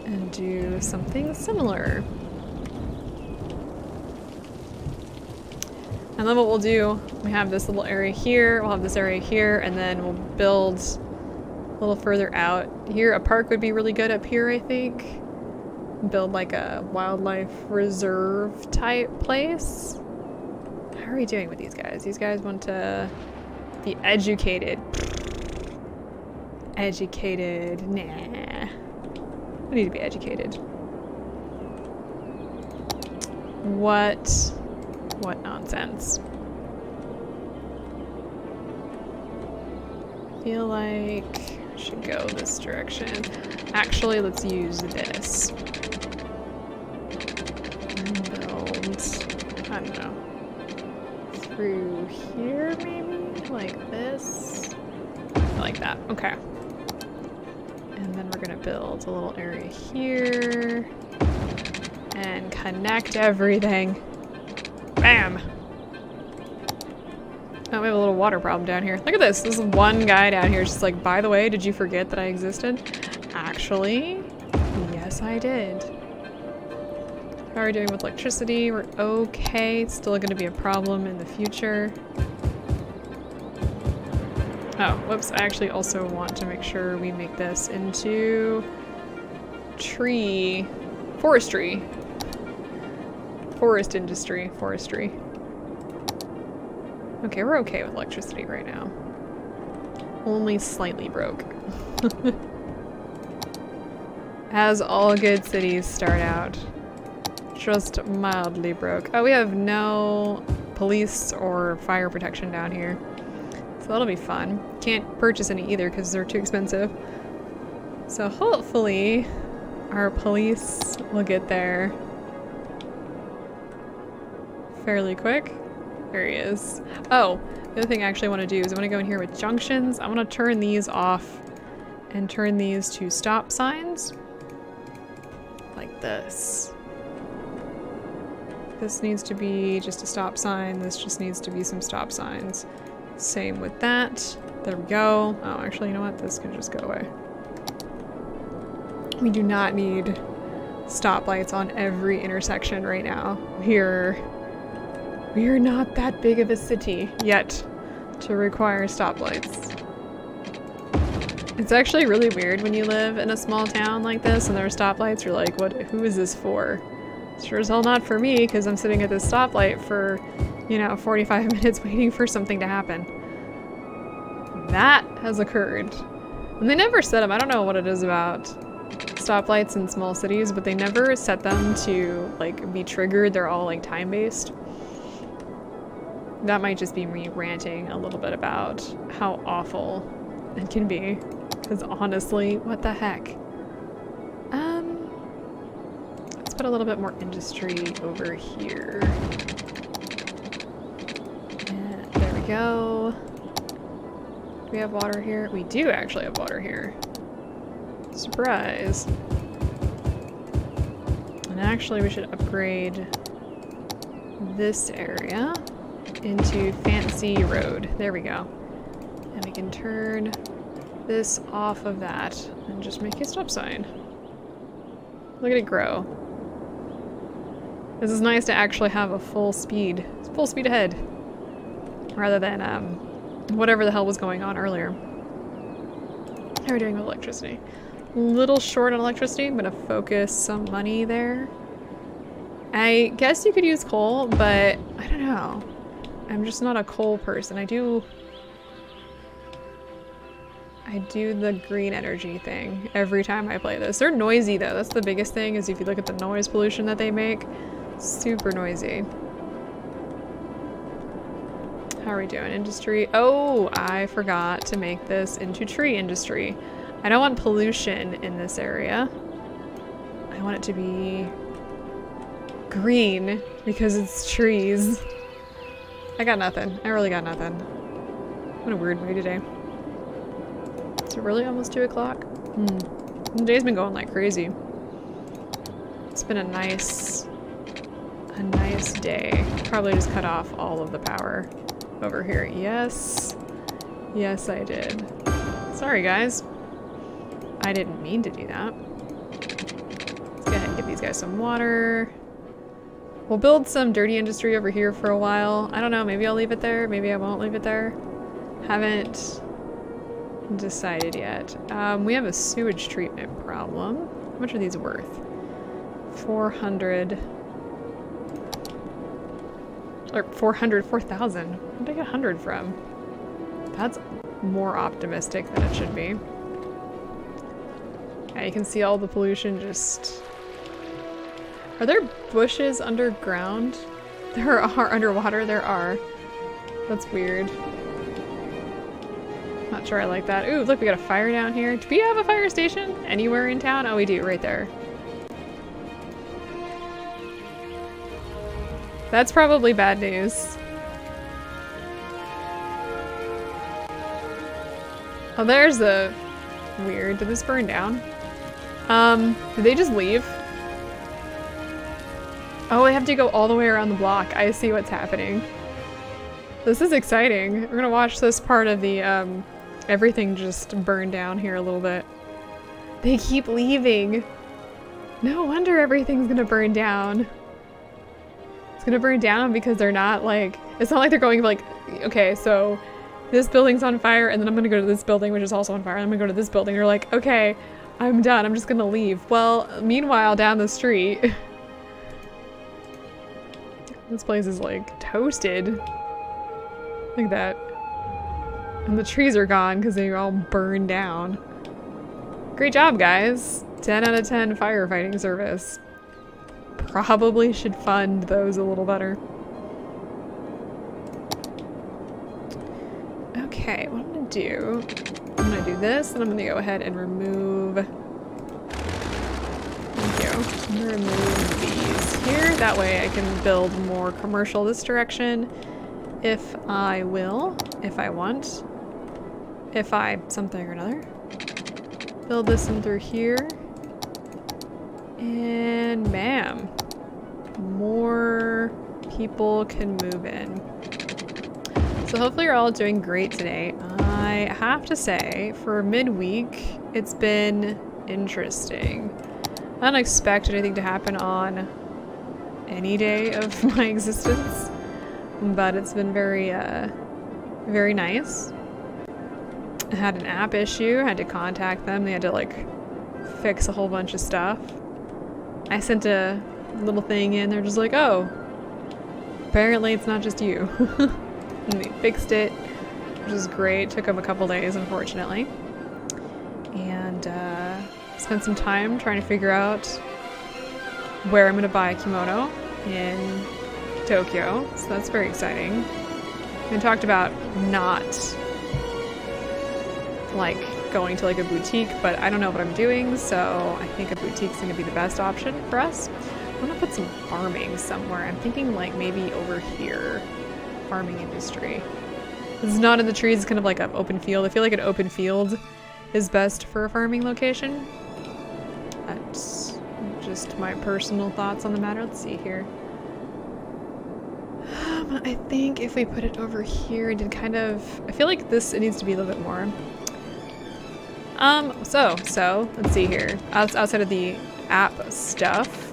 and do something similar. And then what we'll do, we have this little area here, we'll have this area here, and then we'll build a little further out. Here, a park would be really good up here, I think. Build like a wildlife reserve type place. How are we doing with these guys? These guys want to be educated. Educated, nah. We need to be educated. What nonsense. I feel like I should go this direction. Actually, let's use this. And build, I don't know, through here maybe? Like this? Like that, okay. And then we're gonna build a little area here and connect everything. Bam! Oh, we have a little water problem down here. Look at this. This one guy down here is just like, by the way, did you forget that I existed? Actually, yes I did. How are we doing with electricity? We're okay. It's still gonna be a problem in the future. Oh, whoops. I actually also want to make sure we make this into forestry. Forest industry, forestry. Okay, we're okay with electricity right now. Only slightly broke. As all good cities start out. Just mildly broke. Oh, we have no police or fire protection down here. So that'll be fun. Can't purchase any either because they're too expensive. So hopefully our police will get there fairly quick. There he is. Oh, the other thing I actually want to do is I want to go in here with junctions. I want to turn these off and turn these to stop signs. Like this. This needs to be just a stop sign. This just needs to be some stop signs. Same with that. There we go. Oh, actually, you know what? This can just go away. We do not need stoplights on every intersection right now. We're not that big of a city yet to require stoplights. It's actually really weird when you live in a small town like this and there are stoplights. You're like, who is this for? Sure as hell not for me, because I'm sitting at this stoplight for, you know, 45 minutes waiting for something to happen. That has occurred. And they never set them. I don't know what it is about stoplights in small cities, but they never set them to, like, be triggered. They're all, like, time-based. That might just be me ranting a little bit about how awful it can be. Because honestly, what the heck? Let's put a little bit more industry over here. And there we go. Do we have water here? We do actually have water here. Surprise. And actually we should upgrade this area into Fancy Road. There we go. And we can turn this off of that and just make a stop sign. Look at it grow. This is nice to actually have a full speed ahead, rather than whatever the hell was going on earlier. How are we doing with electricity? A little short on electricity. I'm gonna focus some money there. I guess you could use coal, but I don't know. I'm just not a coal person. I do the green energy thing every time I play this. They're noisy though. That's the biggest thing, is if you look at the noise pollution that they make, super noisy. How are we doing? Industry. Oh, I forgot to make this into tree industry. I don't want pollution in this area. I want it to be green because it's trees. I got nothing. I really got nothing. What a weird mood today. Is it really almost 2 o'clock? The day's been going like crazy. It's been a nice day. Probably just cut off all of the power over here. Yes. Yes, I did. Sorry, guys. I didn't mean to do that. Get these guys some water. We'll build some dirty industry over here for a while. I don't know, maybe I'll leave it there, maybe I won't leave it there. Haven't decided yet. We have a sewage treatment problem. How much are these worth? 400. Or 4,000. Where did I get 100 from? That's more optimistic than it should be. Yeah, you can see all the pollution just... Are there bushes underground? There are underwater, there are. That's weird. Not sure I like that. Ooh, look, we got a fire down here. Do we have a fire station anywhere in town? Oh, we do, right there. That's probably bad news. Oh, there's a... Weird. Did this burn down? Did they just leave? Oh, I have to go all the way around the block. I see what's happening. This is exciting. We're gonna watch this part of the, everything just burn down here a little bit. They keep leaving. No wonder everything's gonna burn down. It's gonna burn down because they're not like, it's not like they're going like, okay, so this building's on fire and then I'm gonna go to this building which is also on fire and I'm gonna go to this building. They're like, okay, I'm done. I'm just gonna leave. Well, meanwhile, down the street, this place is like toasted. Like that. And the trees are gone because they all burned down. Great job, guys. 10 out of 10 firefighting service. Probably should fund those a little better. Okay, what I'm gonna do, I'm gonna do this and I'm gonna go ahead and remove, thank you, I'm gonna remove these here. That way I can build more commercial this direction if I will, if I want, if I something or another. Build this in through here. And bam. More people can move in. So hopefully you're all doing great today. I have to say, for midweek, it's been interesting. I don't expect anything to happen on any day of my existence, but it's been very, very nice. I had an app issue, I had to contact them, they had to like fix a whole bunch of stuff. I sent a little thing in, they're just like, oh, apparently it's not just you. And they fixed it, which is great. Took them a couple days, unfortunately. And spent some time trying to figure out where I'm gonna buy a kimono in Tokyo, so that's very exciting. We talked about not like going to like a boutique, but I don't know what I'm doing, so I think a boutique's gonna be the best option for us. I'm gonna put some farming somewhere. I'm thinking like maybe over here. Farming industry. This is not in the trees, it's kind of like an open field. I feel like an open field is best for a farming location. That's just my personal thoughts on the matter. Let's see here. I think if we put it over here, I did kind of... I feel like this, it needs to be a little bit more. So let's see here. Outside of the app stuff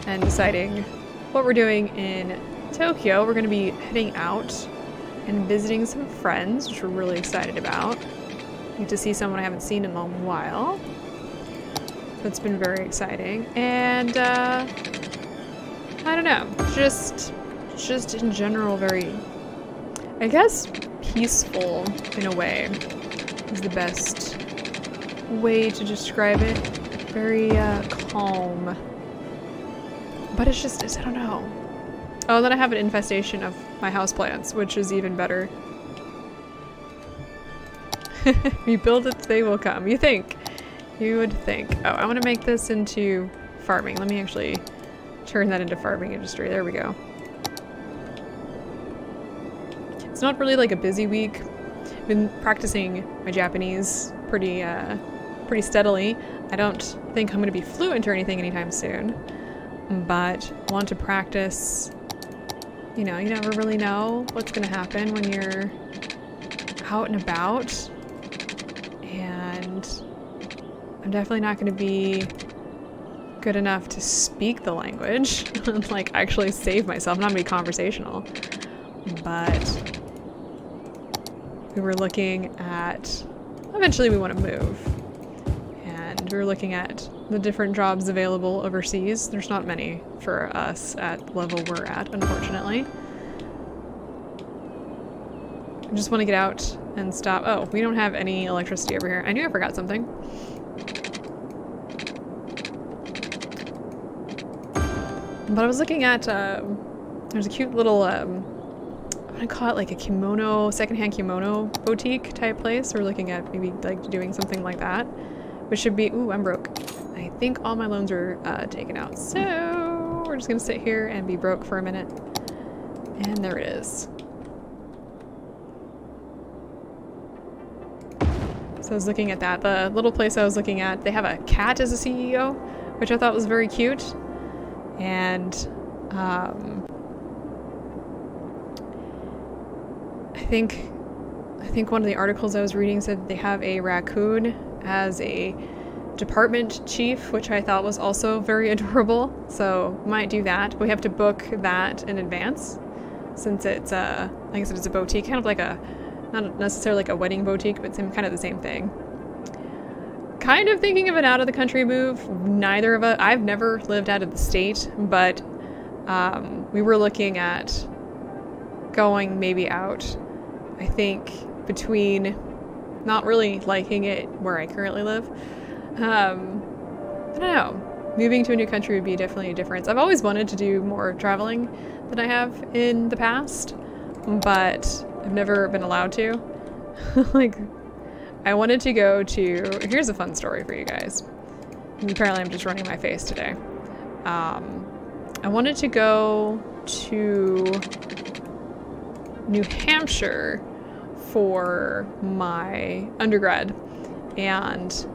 and deciding what we're doing in Tokyo, we're going to be heading out and visiting some friends, which we're really excited about. Need to see someone I haven't seen in a while. So it's been very exciting. And I don't know, just in general very, I guess, peaceful in a way is the best way to describe it. Very calm. But it's just, I don't know. Oh, and then I have an infestation of my houseplants, which is even better. You build it, they will come. You think. You would think. Oh, I want to make this into farming. Let me actually turn that into farming industry. There we go. It's not really like a busy week. I've been practicing my Japanese pretty steadily. I don't think I'm going to be fluent or anything anytime soon, but I want to practice. You know, you never really know what's going to happen when you're out and about, and I'm definitely not going to be good enough to speak the language and like actually save myself, not be conversational. But we were looking at, eventually we want to move. And we were looking at the different jobs available overseas. There's not many for us at the level we're at, unfortunately. I just want to get out and stop. Oh, we don't have any electricity over here. I knew I forgot something. But I was looking at, there's a cute little, I want to call it like a kimono, secondhand kimono boutique type place. We're looking at maybe like doing something like that, which should be, ooh, I'm broke. I think all my loans are taken out. So we're just gonna sit here and be broke for a minute. And there it is. So I was looking at that. The little place I was looking at, they have a cat as a CEO, which I thought was very cute. And I think one of the articles I was reading said they have a raccoon as a department chief, which I thought was also very adorable. So might do that. But we have to book that in advance since it's like I said, it's a boutique, kind of like a, not necessarily like a wedding boutique, but kind of the same thing. Kind of thinking of an out of the country move. Neither of us, I've never lived out of the state, but we were looking at going maybe out. I think between not really liking it where I currently live. I don't know. Moving to a new country would be definitely a difference. I've always wanted to do more traveling than I have in the past, but I've never been allowed to. Like, I wanted to go to, here's a fun story for you guys. Apparently I'm just running my face today. I wanted to go to New Hampshire for my undergrad, and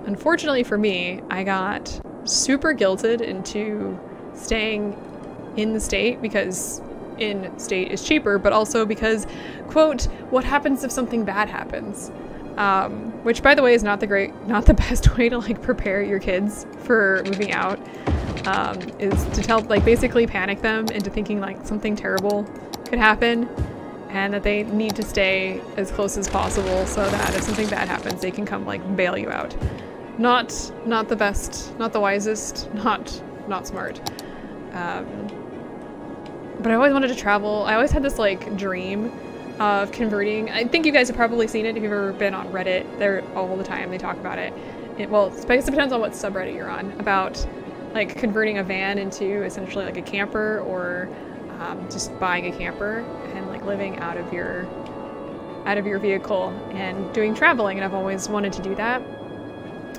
unfortunately for me, I got super guilted into staying in the state because in state is cheaper, but also because, quote, what happens if something bad happens? Which, by the way, is not the best way to like prepare your kids for moving out. Is to tell, like, basically panic them into thinking like something terrible could happen, and that they need to stay as close as possible so that if something bad happens, they can come like bail you out. Not the best, not the wisest, not smart. But I always wanted to travel. I always had this like dream of converting. I think you guys have probably seen it if you've ever been on Reddit. They're all the time, they talk about it. Well, it depends on what subreddit you're on, about like converting a van into essentially like a camper, or just buying a camper and like living out of your vehicle and doing traveling. And I've always wanted to do that.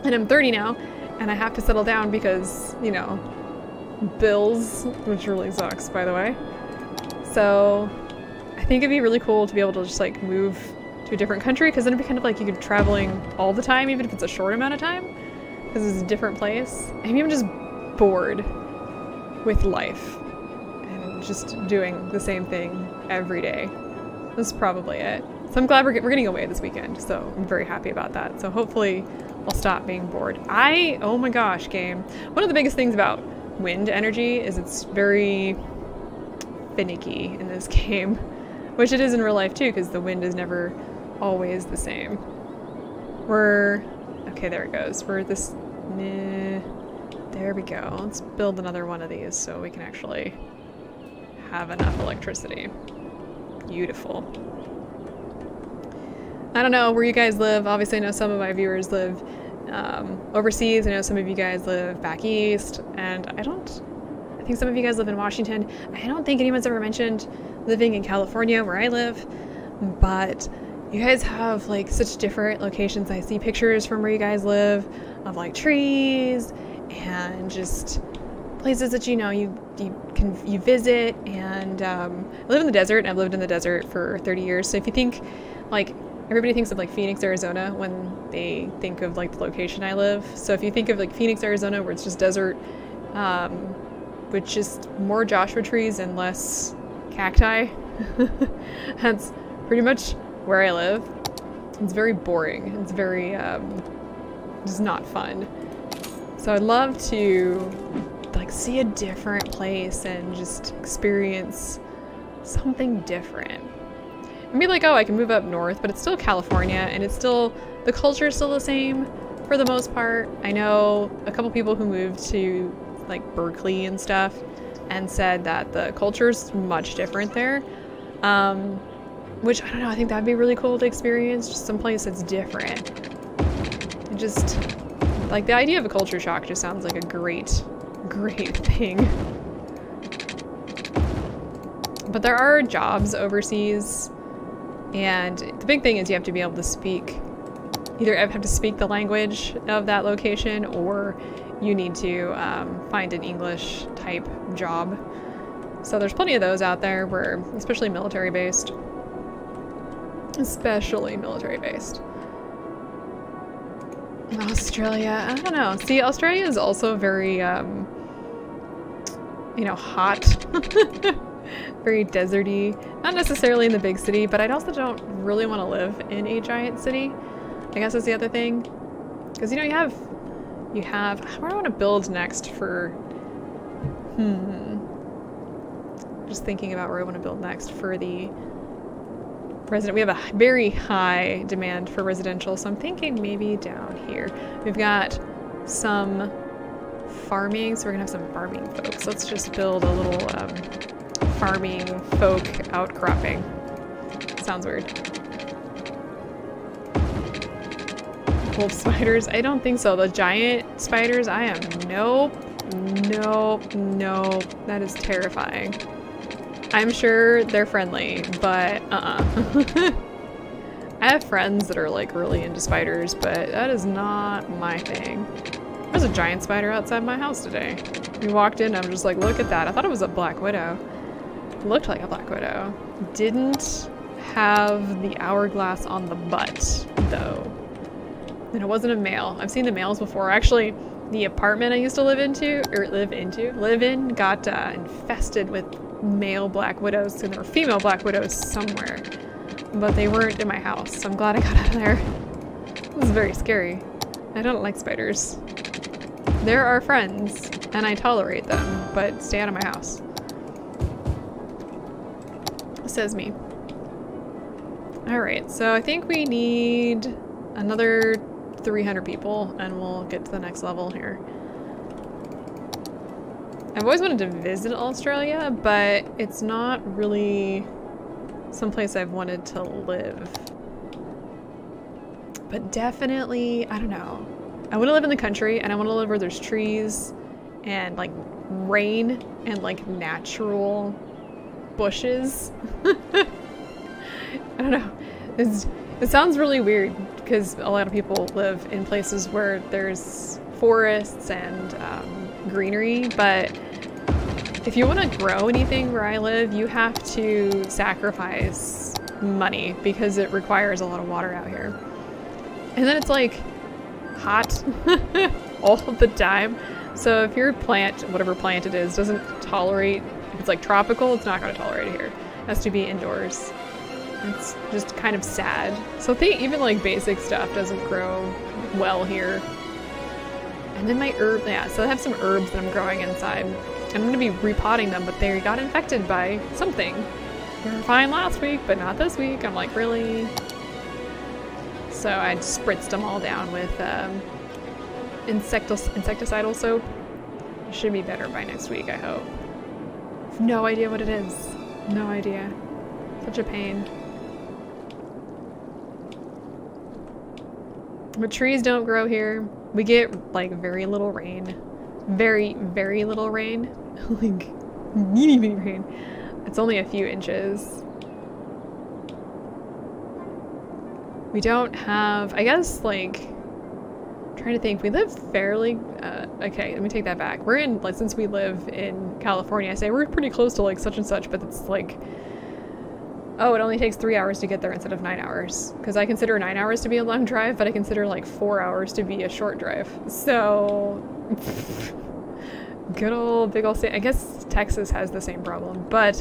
And I'm 30 now, and I have to settle down because, you know, bills, which really sucks, by the way. So I think it'd be really cool to be able to just like move to a different country, because then it'd be kind of like you could be traveling all the time, even if it's a short amount of time, because it's a different place. Maybe I'm just bored with life and just doing the same thing every day. That's probably it. So I'm glad we're getting away this weekend, so I'm very happy about that. So hopefully I'll stop being bored. Oh my gosh, game. One of the biggest things about wind energy is it's very finicky in this game, which it is in real life too, because the wind is never always the same. Okay, there it goes. There we go. Let's build another one of these so we can actually have enough electricity. Beautiful. I don't know where you guys live. Obviously I know some of my viewers live overseas. I know some of you guys live back east, and I think some of you guys live in Washington. I don't think anyone's ever mentioned living in California where I live, but you guys have like such different locations. I see pictures from where you guys live of like trees and just places that, you know, you visit. And I live in the desert, and I've lived in the desert for 30 years. So if you think like, everybody thinks of like Phoenix, Arizona when they think of like the location I live. So if you think of like Phoenix, Arizona, where it's just desert, with just more Joshua trees and less cacti, that's pretty much where I live. It's very boring. It's very, just not fun. So I'd love to like see a different place and just experience something different. And be like, oh, I can move up north, but it's still California, and it's still, the culture is still the same for the most part. I know a couple people who moved to like Berkeley and stuff and said that the culture's much different there. Which, I don't know, I think that'd be really cool to experience, just someplace that's different. And just, like, the idea of a culture shock just sounds like a great thing. But there are jobs overseas, and the big thing is you have to be able to speak, either have to speak the language of that location, or you need to find an English type job. So there's plenty of those out there where, especially military based. Especially military based. Australia, I don't know. See, Australia is also very, you know, hot. Very deserty. Not necessarily in the big city, but I also don't really want to live in a giant city. I guess that's the other thing. Because, you know, you have, how do I want to build next for, just thinking about where I want to build next for the resident. We have a very high demand for residential, so I'm thinking maybe down here. We've got some farming, so we're gonna have some farming folks. Let's just build a little farming folk outcropping. Sounds weird. Wolf spiders? I don't think so. The giant spiders? I am nope. That is terrifying. I'm sure they're friendly, but I have friends that are like really into spiders, but that is not my thing. There's a giant spider outside my house today. We walked in, I'm just like, look at that. I thought it was a black widow. It looked like a black widow. Didn't have the hourglass on the butt, though. And it wasn't a male. I've seen the males before. Actually, the apartment I used to live in got infested with male black widows, and there were female black widows somewhere, but they weren't in my house, so I'm glad I got out of there. This is very scary. I don't like spiders. They're our friends, and I tolerate them, but stay out of my house. Says me. Alright, so I think we need another 300 people, and we'll get to the next level here. I've always wanted to visit Australia, but it's not really someplace I've wanted to live. But definitely, I don't know. I want to live in the country, and I want to live where there's trees and like rain and like natural bushes. I don't know. It sounds really weird because a lot of people live in places where there's forests and greenery, but if you want to grow anything where I live, you have to sacrifice money because it requires a lot of water out here. And then it's like hot all the time. So if your plant, whatever plant it is, doesn't tolerate, if it's like tropical, it's not going to tolerate it here. It has to be indoors. It's just kind of sad. So I think even like basic stuff doesn't grow well here. And then my herb, yeah, so I have some herbs that I'm growing inside. I'm going to be repotting them, but they got infected by something. They were fine last week, but not this week. I'm like, really? So I spritzed them all down with insecticidal soap. It should be better by next week, I hope. I have no idea what it is. No idea. Such a pain. But trees don't grow here. We get like very little rain. Very, very little rain. Like, teeny rain. It's only a few inches. We don't have, I guess, like, I'm trying to think, we live fairly, okay, let me take that back. We're in, like, since we live in California, I say we're pretty close to, like, such and such, but it's like, oh, it only takes 3 hours to get there instead of 9 hours. Because I consider 9 hours to be a long drive, but I consider, like, 4 hours to be a short drive. So, good old, big old state. I guess Texas has the same problem, but,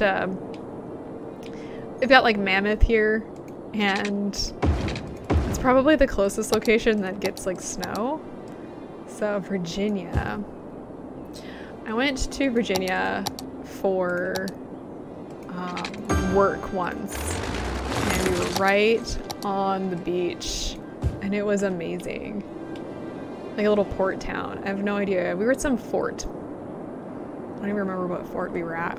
we've got, like, Mammoth here, and it's probably the closest location that gets like snow. So Virginia. I went to Virginia for work once, and we were right on the beach, and it was amazing. Like a little port town. I have no idea. We were at some fort. I don't even remember what fort we were at.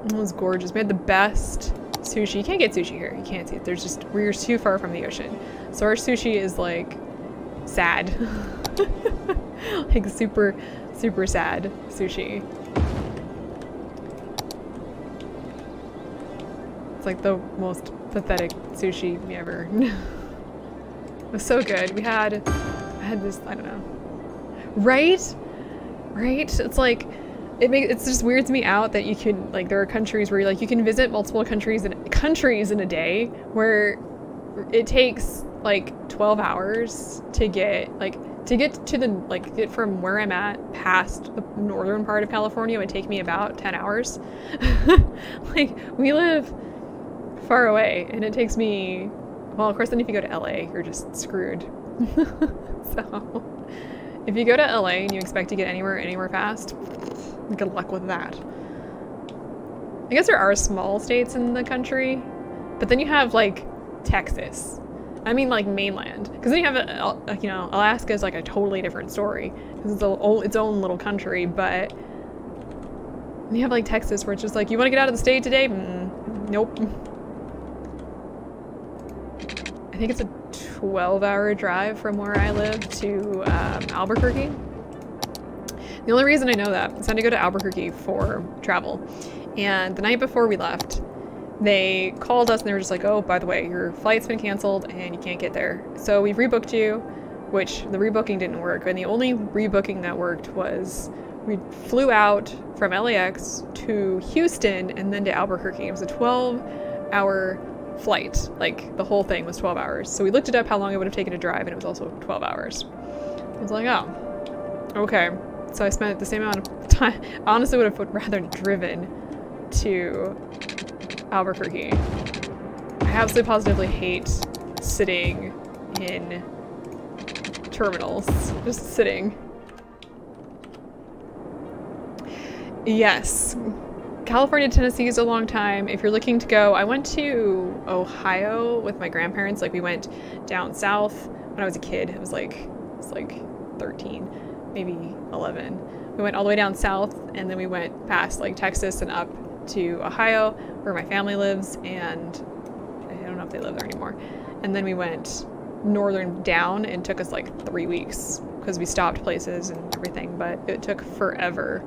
It was gorgeous. We had the best sushi. You can't get sushi here. You can't see it. There's just, we're too far from the ocean. So our sushi is like sad. Like super, super sad sushi. It's like the most pathetic sushi ever. It was so good. I had this, I don't know. Right? Right? It's like, it just weirds me out that you can, like, there are countries where you can visit multiple countries in a day, where it takes like 12 hours to get to the, like, get from where I'm at past the northern part of California would take me about 10 hours. Like, we live far away, and it takes me, well, of course, then if you go to LA, you're just screwed. So, if you go to LA and you expect to get anywhere fast, good luck with that. I guess there are small states in the country, but then you have, like, Texas. I mean, like, mainland. Because then you have, you know, Alaska is like a totally different story. Because it's its own little country, but you have, like, Texas where it's just like, you want to get out of the state today? Nope. I think it's a 12-hour drive from where I live to Albuquerque. The only reason I know that is I had to go to Albuquerque for travel. And the night before we left, they called us and they were just like, oh, by the way, your flight's been canceled and you can't get there. So we've rebooked you, which the rebooking didn't work. And the only rebooking that worked was we flew out from LAX to Houston and then to Albuquerque. It was a 12-hour flight. Like, the whole thing was 12 hours. So we looked it up how long it would have taken to drive, and it was also 12 hours. I was like, oh, okay. So I spent the same amount of time. I honestly would have rather driven to Albuquerque. I absolutely positively hate sitting in terminals. Just sitting. Yes. California to Tennessee is a long time. If you're looking to go, I went to Ohio with my grandparents. Like, we went down south when I was a kid. It was like 13, maybe 11. We went all the way down south, and then we went past, like, Texas and up to Ohio, where my family lives, and I don't know if they live there anymore. And then we went northern down, and it took us like 3 weeks because we stopped places and everything, but it took forever.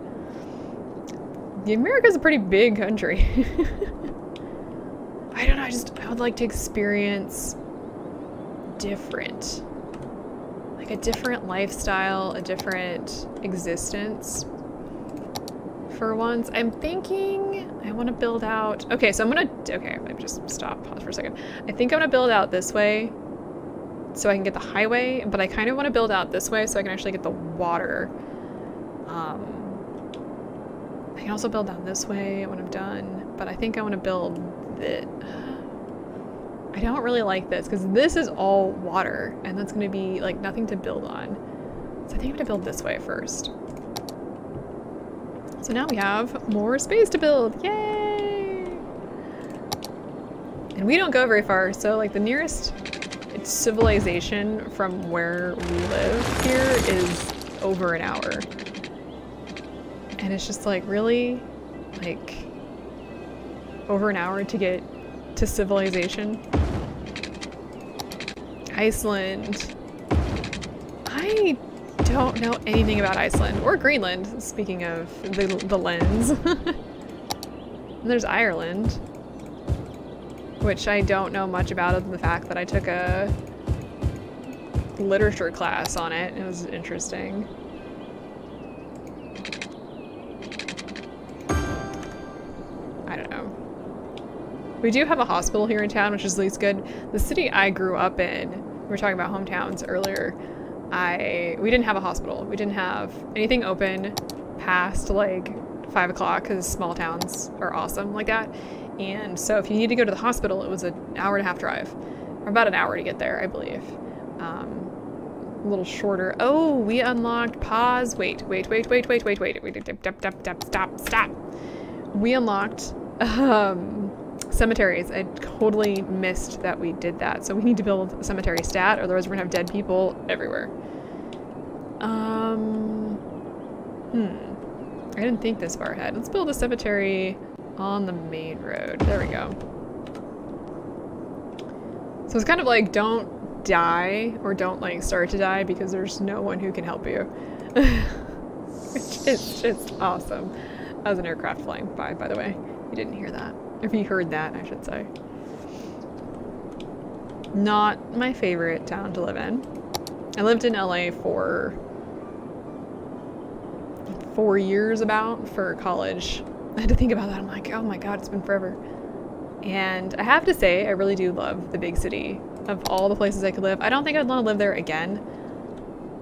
America's a pretty big country. I don't know, I would like to experience different. Like a different lifestyle, a different existence. For once, I'm thinking I want to build out. Okay, so let me just pause for a second. I think I'm gonna build out this way so I can get the highway, but I kind of want to build out this way so I can actually get the water. I can also build down this way when I'm done, but I think I want to build it. I don't really like this because this is all water and that's going to be like nothing to build on. So I think I'm going to build this way first. So now we have more space to build. Yay! And we don't go very far. So like the nearest civilization from where we live here is over an hour. And it's just like, really? Like, over an hour to get to civilization? Iceland. I don't know anything about Iceland or Greenland, speaking of the lens. And there's Ireland, which I don't know much about other than the fact that I took a literature class on it. It was interesting. I don't know. We do have a hospital here in town, which is at least good. The city I grew up in, we were talking about hometowns earlier, we didn't have a hospital. We didn't have anything open past like 5 o'clock because small towns are awesome like that. And so if you need to go to the hospital, it was an hour and a half drive, or about an hour to get there, I believe. a little shorter. Oh, we unlocked pause. Wait, stop. We unlocked cemeteries. I totally missed that we did that. So we need to build a cemetery stat, otherwise we're gonna have dead people everywhere. I didn't think this far ahead. Let's build a cemetery on the main road. There we go. So it's kind of like, don't die, or don't like start to die, because there's no one who can help you. Which is just awesome. That was an aircraft flying by the way. You didn't hear that. If you heard that, I should say. Not my favorite town to live in. I lived in LA for 4 years about for college. I had to think about that. I'm like, oh my god, it's been forever. And I have to say, I really do love the big city. Of all the places I could live, I don't think I'd want to live there again.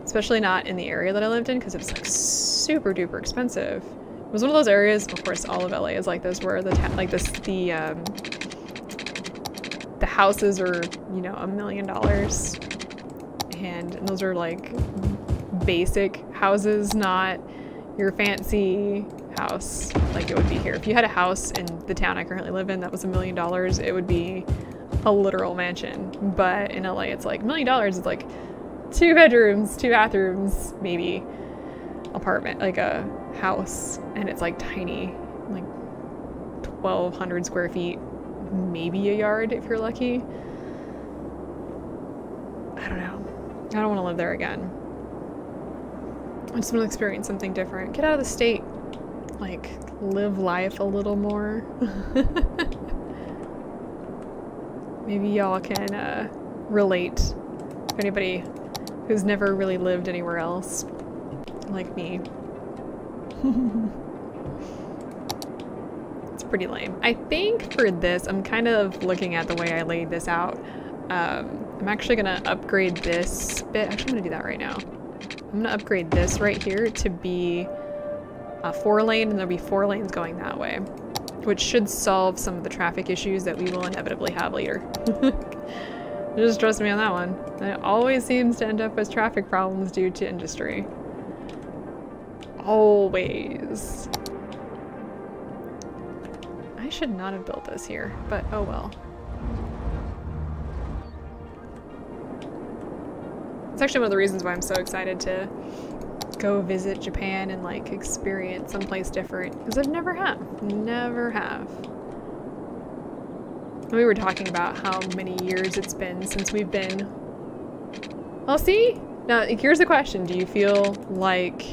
Especially not in the area that I lived in, because it was like super duper expensive. It was one of those areas, of course all of LA is like this, where the houses are, you know, $1 million. And those are like basic houses, not your fancy house like it would be here. If you had a house in the town I currently live in that was $1 million, it would be a literal mansion. But in LA, it's like $1 million is like 2 bedrooms, 2 bathrooms, maybe apartment, like a house, and it's like tiny, like 1,200 square feet, maybe a yard if you're lucky. I don't know. I don't want to live there again. I just want to experience something different. Get out of the state. Like, live life a little more. Maybe y'all can relate. If anybody who's never really lived anywhere else, like me. It's pretty lame. I think for this, I'm kind of looking at the way I laid this out. I'm actually gonna upgrade this bit. Actually, I'm gonna do that right now. I'm gonna upgrade this right here to be a 4-lane, and there'll be 4 lanes going that way, which should solve some of the traffic issues that we will inevitably have later. Just trust me on that one. It always seems to end up as traffic problems due to industry. Always. I should not have built this here, but oh well. It's actually one of the reasons why I'm so excited to go visit Japan and like experience someplace different, because I've never have. Never have. We were talking about how many years it's been since we've been. Well, see? Now, here's the question. Do you feel like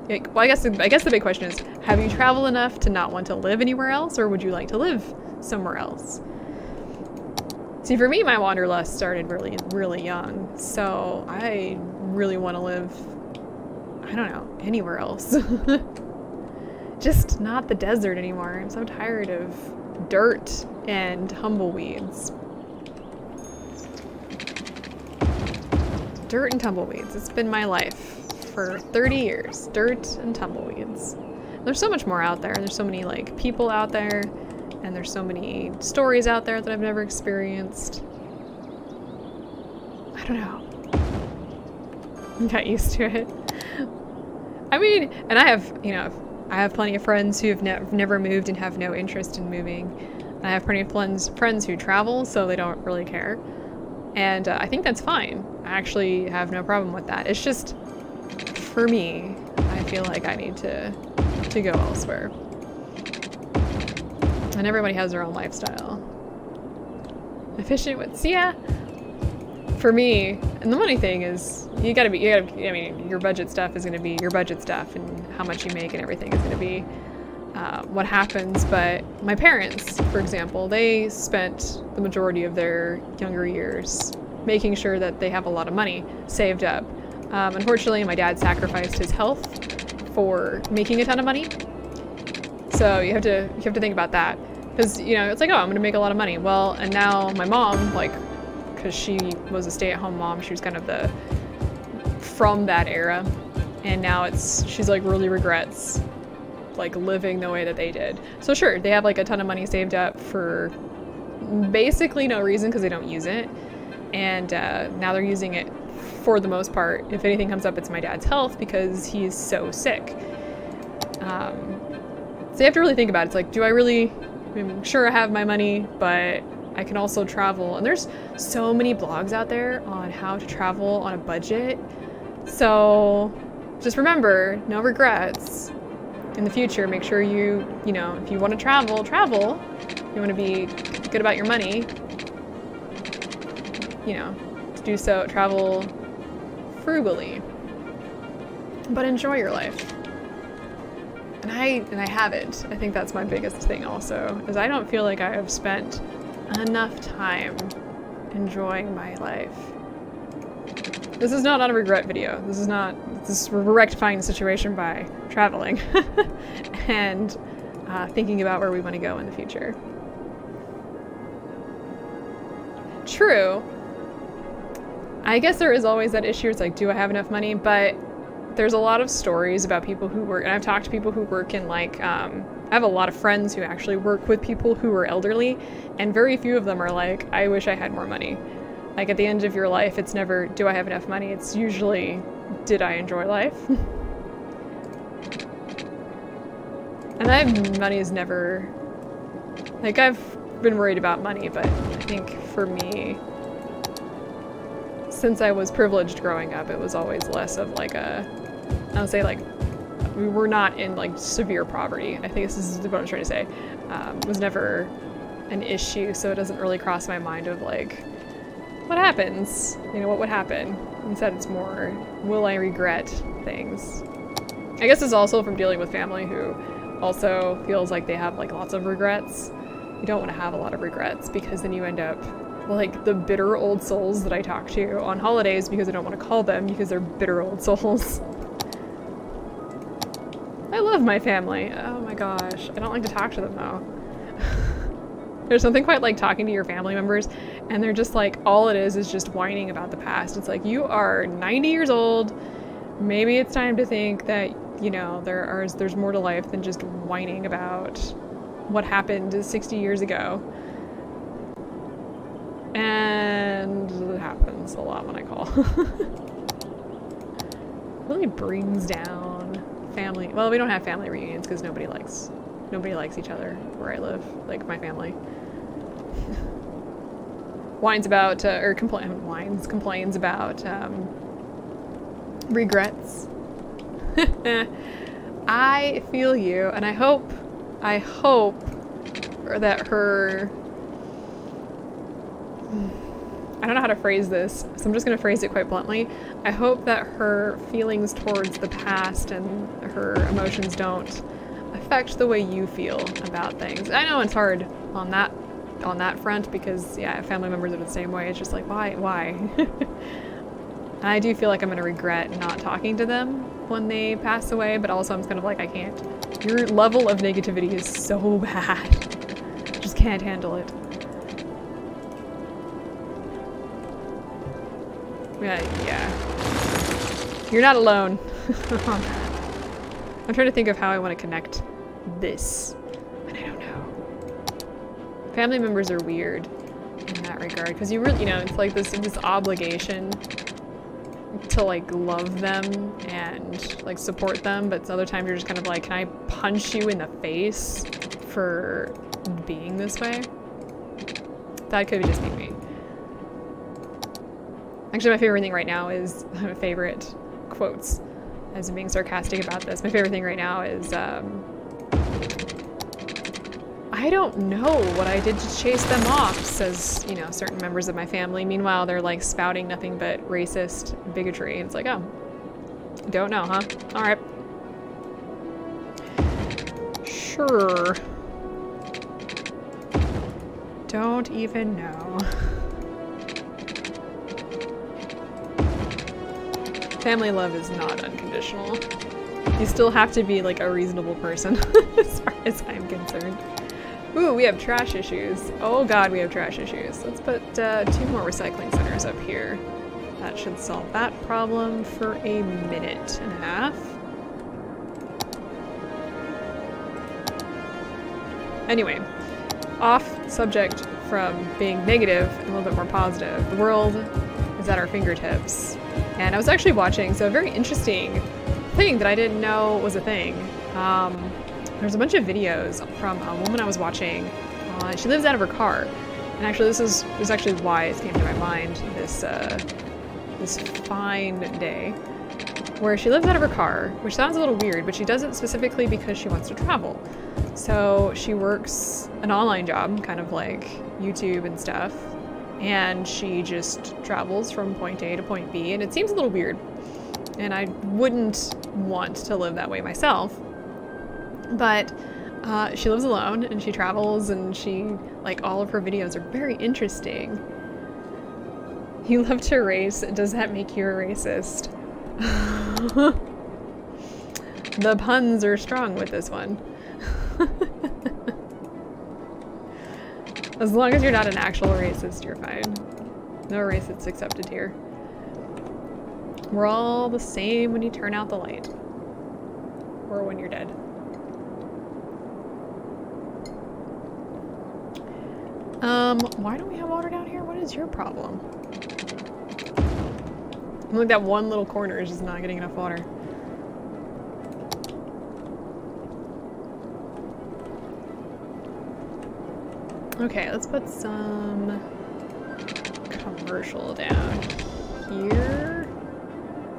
well, I guess the big question is, have you traveled enough to not want to live anywhere else, or would you like to live somewhere else? See, for me, my wanderlust started really, really young, so I really want to live, I don't know, anywhere else. Just not the desert anymore. I'm so tired of dirt and tumbleweeds. Dirt and tumbleweeds. It's been my life for 30 years. Dirt and tumbleweeds. There's so much more out there. There's so many like people out there, and there's so many stories out there that I've never experienced. I don't know. I got used to it. I mean, and I have, you know, I have plenty of friends who have never moved and have no interest in moving. I have plenty of friends who travel, so they don't really care. And I think that's fine. I actually have no problem with that. It's just, for me, I feel like I need to go elsewhere. And everybody has their own lifestyle. Efficient with, so yeah. For me, and the money thing is, I mean, your budget stuff is gonna be your budget stuff, and how much you make and everything is gonna be what happens. But my parents, for example, they spent the majority of their younger years making sure that they have a lot of money saved up. Unfortunately, my dad sacrificed his health for making a ton of money. So you have to think about that, because you know it's like, oh, I'm gonna make a lot of money. Well, and now my mom, like, because she was a stay-at-home mom, she was kind of from that era, and now she's like really regrets like living the way that they did. So sure, they have like a ton of money saved up for basically no reason, because they don't use it, and now they're using it for the most part. If anything comes up, it's my dad's health because he's so sick. So you have to really think about it. It's like, do I really, I'm sure I have my money, but I can also travel. And there's so many blogs out there on how to travel on a budget. So just remember, no regrets. In the future, make sure you know, if you want to travel. You want to be good about your money. You know, to do so, travel frugally. But enjoy your life. And I haven't. I think that's my biggest thing also, is I don't feel like I have spent enough time enjoying my life. This is not a regret video. We're rectifying the situation by traveling and thinking about where we want to go in the future. True. I guess there is always that issue. It's like, do I have enough money? But there's a lot of stories about people who work, and I've talked to people who work in like, I have a lot of friends who actually work with people who are elderly, and very few of them are like, I wish I had more money. Like at the end of your life, it's never, do I have enough money? It's usually, did I enjoy life? And money is never, like I've been worried about money, but I think for me, since I was privileged growing up, it was always less of like I would say like, we were not in like severe poverty. I think this is what I'm trying to say. Was never an issue, so it doesn't really cross my mind of like, what happens? You know, what would happen? Instead it's more, will I regret things? I guess it's also from dealing with family who also feels like they have like lots of regrets. You don't want to have a lot of regrets because then you end up like the bitter old souls that I talk to on holidays, because I don't want to call them because they're bitter old souls. I love my family. Oh my gosh. I don't like to talk to them though. There's something quite like talking to your family members and they're just like, all it is just whining about the past. It's like, you are 90 years old. Maybe it's time to think that, you know, there's more to life than just whining about what happened 60 years ago. And it happens a lot when I call. Really brings down family. Well, we don't have family reunions because nobody likes each other where I live, like my family. Complains about regrets. I feel you, and I hope that her, I don't know how to phrase this, so I'm just going to phrase it quite bluntly. I hope that her feelings towards the past and her emotions don't affect the way you feel about things. I know it's hard on that front because, yeah, family members are the same way. It's just like, why? And I do feel like I'm going to regret not talking to them when they pass away, but also I'm just kind of like, I can't. Your level of negativity is so bad. Just can't handle it. Yeah. You're not alone on that. I'm trying to think of how I want to connect this, and I don't know. Family members are weird in that regard, because you really, you know, it's like this obligation to like love them and like support them, but other times you're just kind of like, can I punch you in the face for being this way? That could just be me. Actually, my favorite thing right now is, my favorite quotes, as I'm being sarcastic about this, my favorite thing right now is, I don't know what I did to chase them off, says, you know, certain members of my family. Meanwhile, they're like spouting nothing but racist bigotry. It's like, oh, don't know, huh? All right. Sure. Don't even know. Family love is not unconditional. You still have to be like a reasonable person as far as I'm concerned. Ooh, we have trash issues. Oh god, we have trash issues. Let's put 2 more recycling centers up here. That should solve that problem for a minute and a half. Anyway, off subject from being negative and a little bit more positive. The world is at our fingertips. And I was actually watching, so a very interesting thing that I didn't know was a thing. There's a bunch of videos from a woman I was watching. She lives out of her car. And actually this is actually why it came to my mind this fine day. Where she lives out of her car, which sounds a little weird, but she does it specifically because she wants to travel. So she works an online job, kind of like YouTube and stuff, and she just travels from point A to point B, and it seems a little weird. And I wouldn't want to live that way myself. But she lives alone, and she travels, and like, all of her videos are very interesting. You love to race. Does that make you a racist? The puns are strong with this one. As long as you're not an actual racist, you're fine. No racists accepted here. We're all the same when you turn out the light. Or when you're dead. Why don't we have water down here? What is your problem? Like that one little corner is just not getting enough water. Okay, let's put some commercial down here.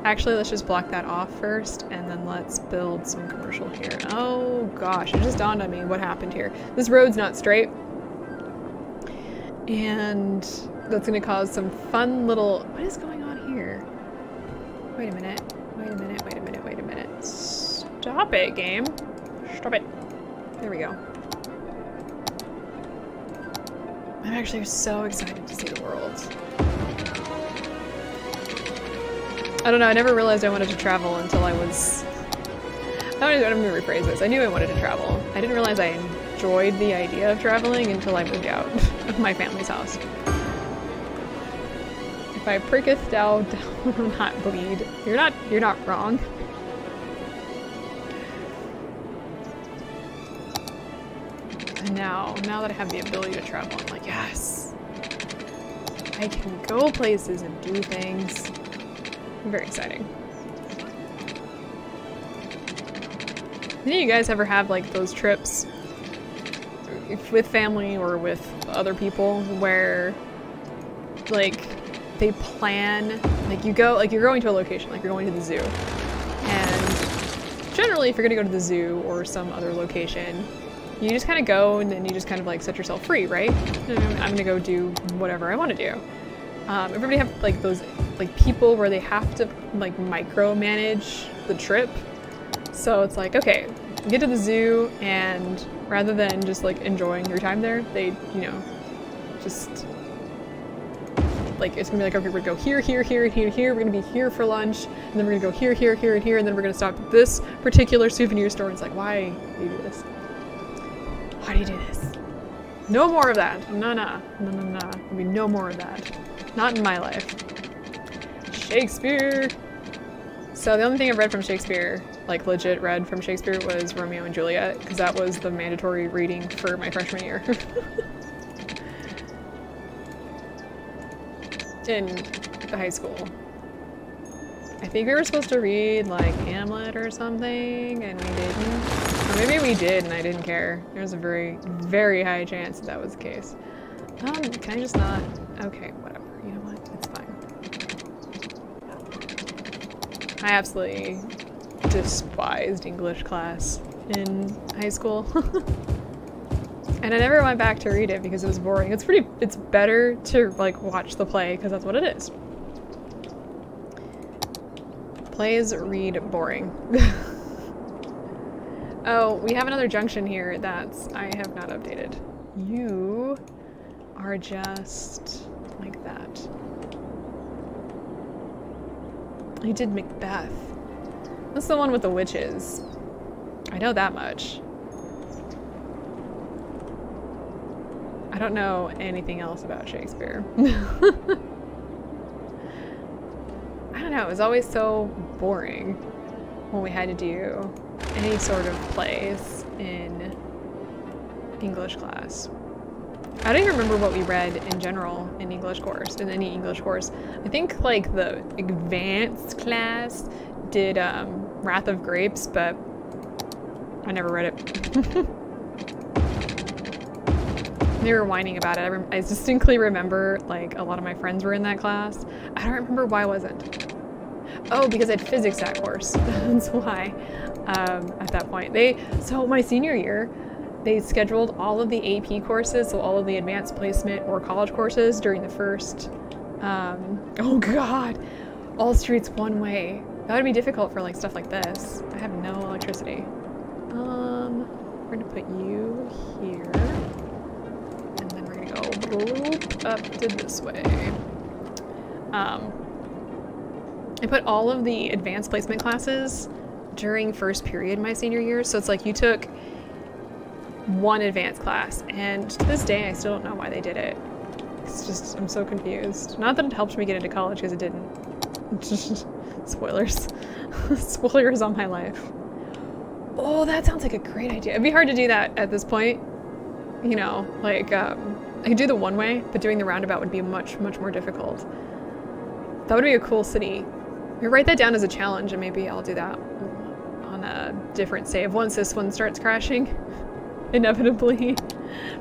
Actually, let's just block that off first, and then let's build some commercial here. Oh gosh, it just dawned on me what happened here. This road's not straight. And that's gonna cause some fun little... What is going on here? Wait a minute, wait a minute, wait a minute, wait a minute. Stop it, game. Stop it. There we go. I'm actually so excited to see the world. I don't know, I never realized I wanted to travel until I was... I'm gonna rephrase this. I knew I wanted to travel. I didn't realize I enjoyed the idea of traveling until I moved out of my family's house. If I pricketh thou will not bleed. You're not wrong. And now that I have the ability to travel, I'm like, yes! I can go places and do things. Very exciting. Any of you guys ever have like those trips with family or with other people where like they plan, like you go, like you're going to a location, like you're going to the zoo, and generally if you're gonna go to the zoo or some other location, you just kind of go and then you just kind of like set yourself free, right? I'm gonna go do whatever I want to do. Everybody have like those like people where they have to like micromanage the trip. So it's like, okay, you get to the zoo, and rather than just like enjoying your time there, they, you know, just like, it's gonna be like, okay, we're gonna go here, here, here, and here, and here, we're gonna be here for lunch, and then we're gonna go here, here, here, and here, and then we're gonna stop at this particular souvenir store. And it's like, why do you do this? Why do you do this? No more of that. No, no, no, no, no. There'll be no more of that. Not in my life. Shakespeare! So the only thing I've read from Shakespeare, like legit read from Shakespeare, was Romeo and Juliet, because that was the mandatory reading for my freshman year. In high school. I think we were supposed to read like Hamlet or something, and we didn't. Or maybe we did and I didn't care. There's a very, very high chance that was the case. Can I just not? Okay, whatever. You know what? It's fine. I absolutely despised English class in high school. And I never went back to read it because it was boring. It's better to like watch the play because that's what it is. Plays read boring. Oh, we have another junction here that's I have not updated. You are just like that. I did Macbeth. That's the one with the witches. I know that much. I don't know anything else about Shakespeare. I don't know, it was always so boring when we had to do any sort of plays in English class. I don't even remember what we read in general in English course, in any English course. I think like the advanced class did Wrath of Grapes, but I never read it. They were whining about it. I distinctly remember like a lot of my friends were in that class. I don't remember why I wasn't. Oh, because I had physics that course. That's why. At that point, so my senior year, they scheduled all of the AP courses, so all of the advanced placement or college courses during the first. Oh God, all streets one way. That would be difficult for like stuff like this. I have no electricity. We're gonna put you here. And then we're gonna go up to this way. I put all of the advanced placement classes during first period my senior year. So it's like you took one advanced class, and to this day I still don't know why they did it. It's just, I'm so confused. Not that it helped me get into college, because it didn't. Spoilers. Spoilers on my life. Oh, that sounds like a great idea. It'd be hard to do that at this point. You know, like, I could do the one way, but doing the roundabout would be much, much more difficult. That would be a cool city. You write that down as a challenge, and maybe I'll do that on a different save once this one starts crashing. Inevitably.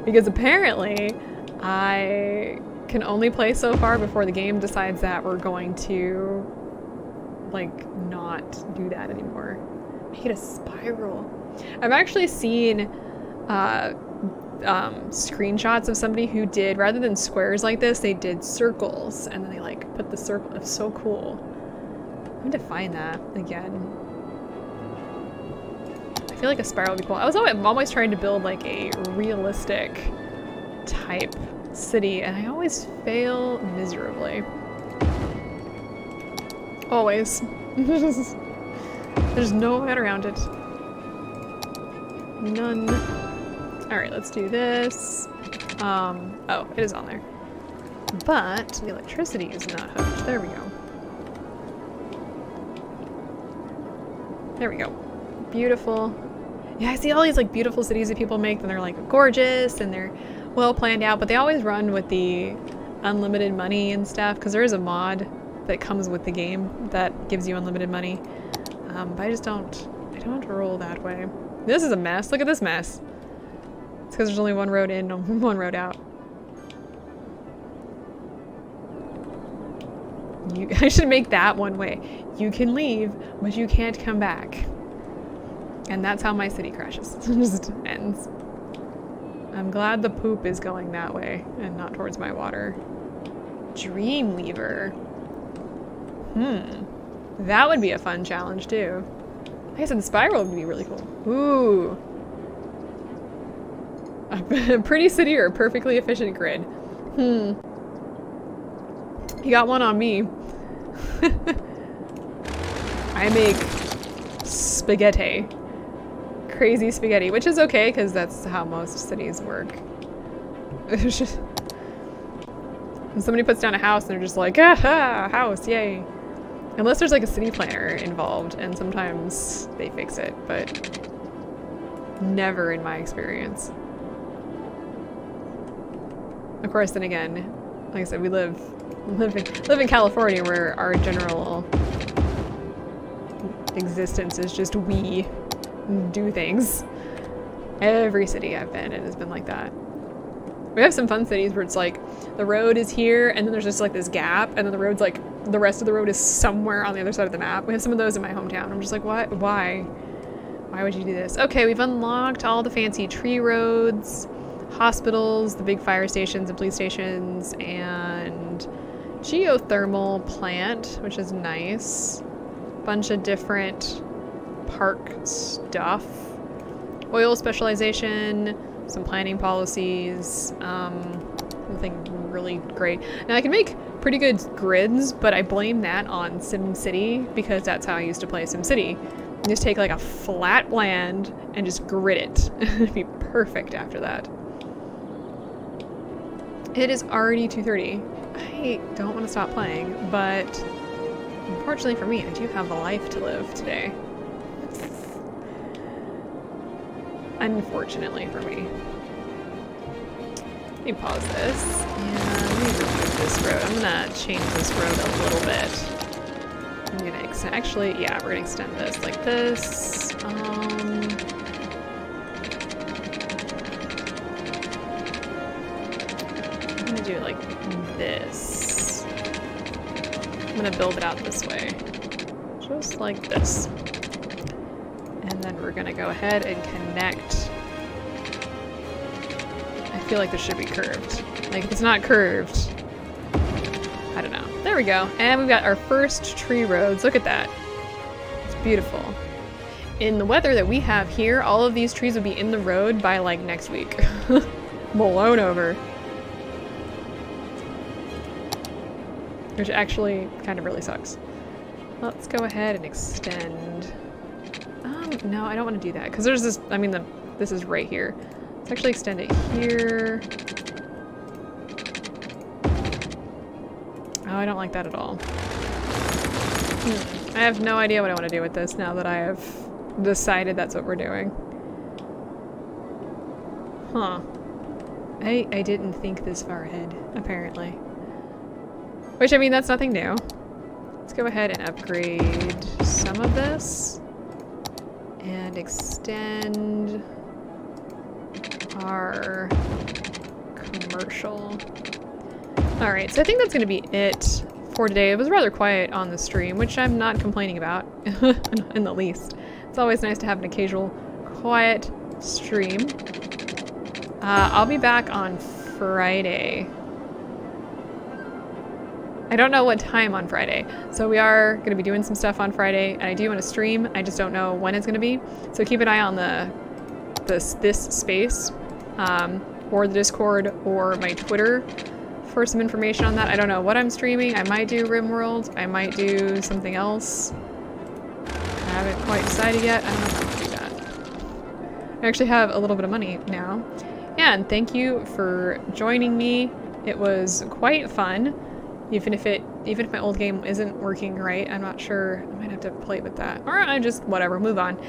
Because apparently, I can only play so far before the game decides that we're going to, like, not do that anymore. Make it a spiral. I've actually seen screenshots of somebody who did, rather than squares like this, they did circles, and then they like put the circle. It's so cool. I need to find that again. I feel like a spiral would be cool. I'm always trying to build like a realistic type city, and I always fail miserably. Always. There's no way around it. None. Alright, let's do this. Oh, it is on there. But the electricity is not hooked. There we go. There we go. Beautiful. Yeah, I see all these like beautiful cities that people make, and they're like gorgeous and they're well planned out, but they always run with the unlimited money and stuff, because there is a mod that comes with the game that gives you unlimited money. But I don't roll that way. This is a mess. Look at this mess. It's because there's only one road in and one road out. I should make that one way. You can leave, but you can't come back. And that's how my city crashes. It just ends. I'm glad the poop is going that way and not towards my water. Dreamweaver. That would be a fun challenge too. Like I said, the spiral would be really cool. Ooh. A pretty city or a perfectly efficient grid? You got one on me. I make spaghetti. Crazy spaghetti, which is okay because that's how most cities work. When somebody puts down a house and they're just like, ah, house, yay. Unless there's like a city planner involved, and sometimes they fix it, but never in my experience. Of course, then again, like I said, we live in California, where our general existence is just we do things. Every city I've been in has been like that. We have some fun cities where it's like the road is here and then there's just like this gap, and then the road's like, the rest of the road is somewhere on the other side of the map. We have some of those in my hometown. I'm just like, what? Why? Why would you do this? Okay, we've unlocked all the fancy tree roads, hospitals, the big fire stations and police stations, and geothermal plant, which is nice. Bunch of different park stuff. Oil specialization, some planning policies, nothing really great. Now I can make pretty good grids, but I blame that on SimCity because that's how I used to play SimCity. You just take like a flat land and just grid it. It'd be perfect after that. It is already 2:30. I don't want to stop playing, but unfortunately for me, I do have a life to live today. Unfortunately for me. Let me pause this, and let me remove this road. I'm gonna change this road a little bit. I'm gonna extend, actually, yeah, we're gonna extend this like this. I'm gonna do it like this. I'm gonna build it out this way. Just like this. And then we're gonna go ahead and connect. I feel like this should be curved. Like, if it's not curved, I don't know. There we go. And we've got our first tree roads. Look at that. It's beautiful. In the weather that we have here, all of these trees would be in the road by like next week. Blown over. Which actually kind of really sucks. Let's go ahead and extend. No, I don't want to do that because there's this, I mean, this is right here. Let's actually extend it here. Oh, I don't like that at all. I have no idea what I want to do with this now that I have decided that's what we're doing. Huh. I didn't think this far ahead, apparently. Which, I mean, that's nothing new. Let's go ahead and upgrade some of this. And extend our commercial. Alright, so I think that's going to be it for today. It was rather quiet on the stream, which I'm not complaining about in the least. It's always nice to have an occasional quiet stream. I'll be back on Friday. I don't know what time on Friday, so we are going to be doing some stuff on Friday, and I do want to stream. I just don't know when it's going to be, so keep an eye on this space, or the Discord, or my Twitter for some information on that. I don't know what I'm streaming. I might do RimWorld. I might do something else. I haven't quite decided yet. I don't know if I want to do that. I actually have a little bit of money now, and thank you for joining me. It was quite fun. Even if my old game isn't working right, I'm not sure. I might have to play with that. Or I just, whatever, move on.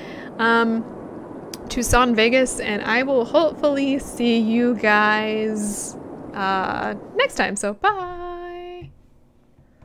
Tucson, Vegas, and I will hopefully see you guys next time. So, bye!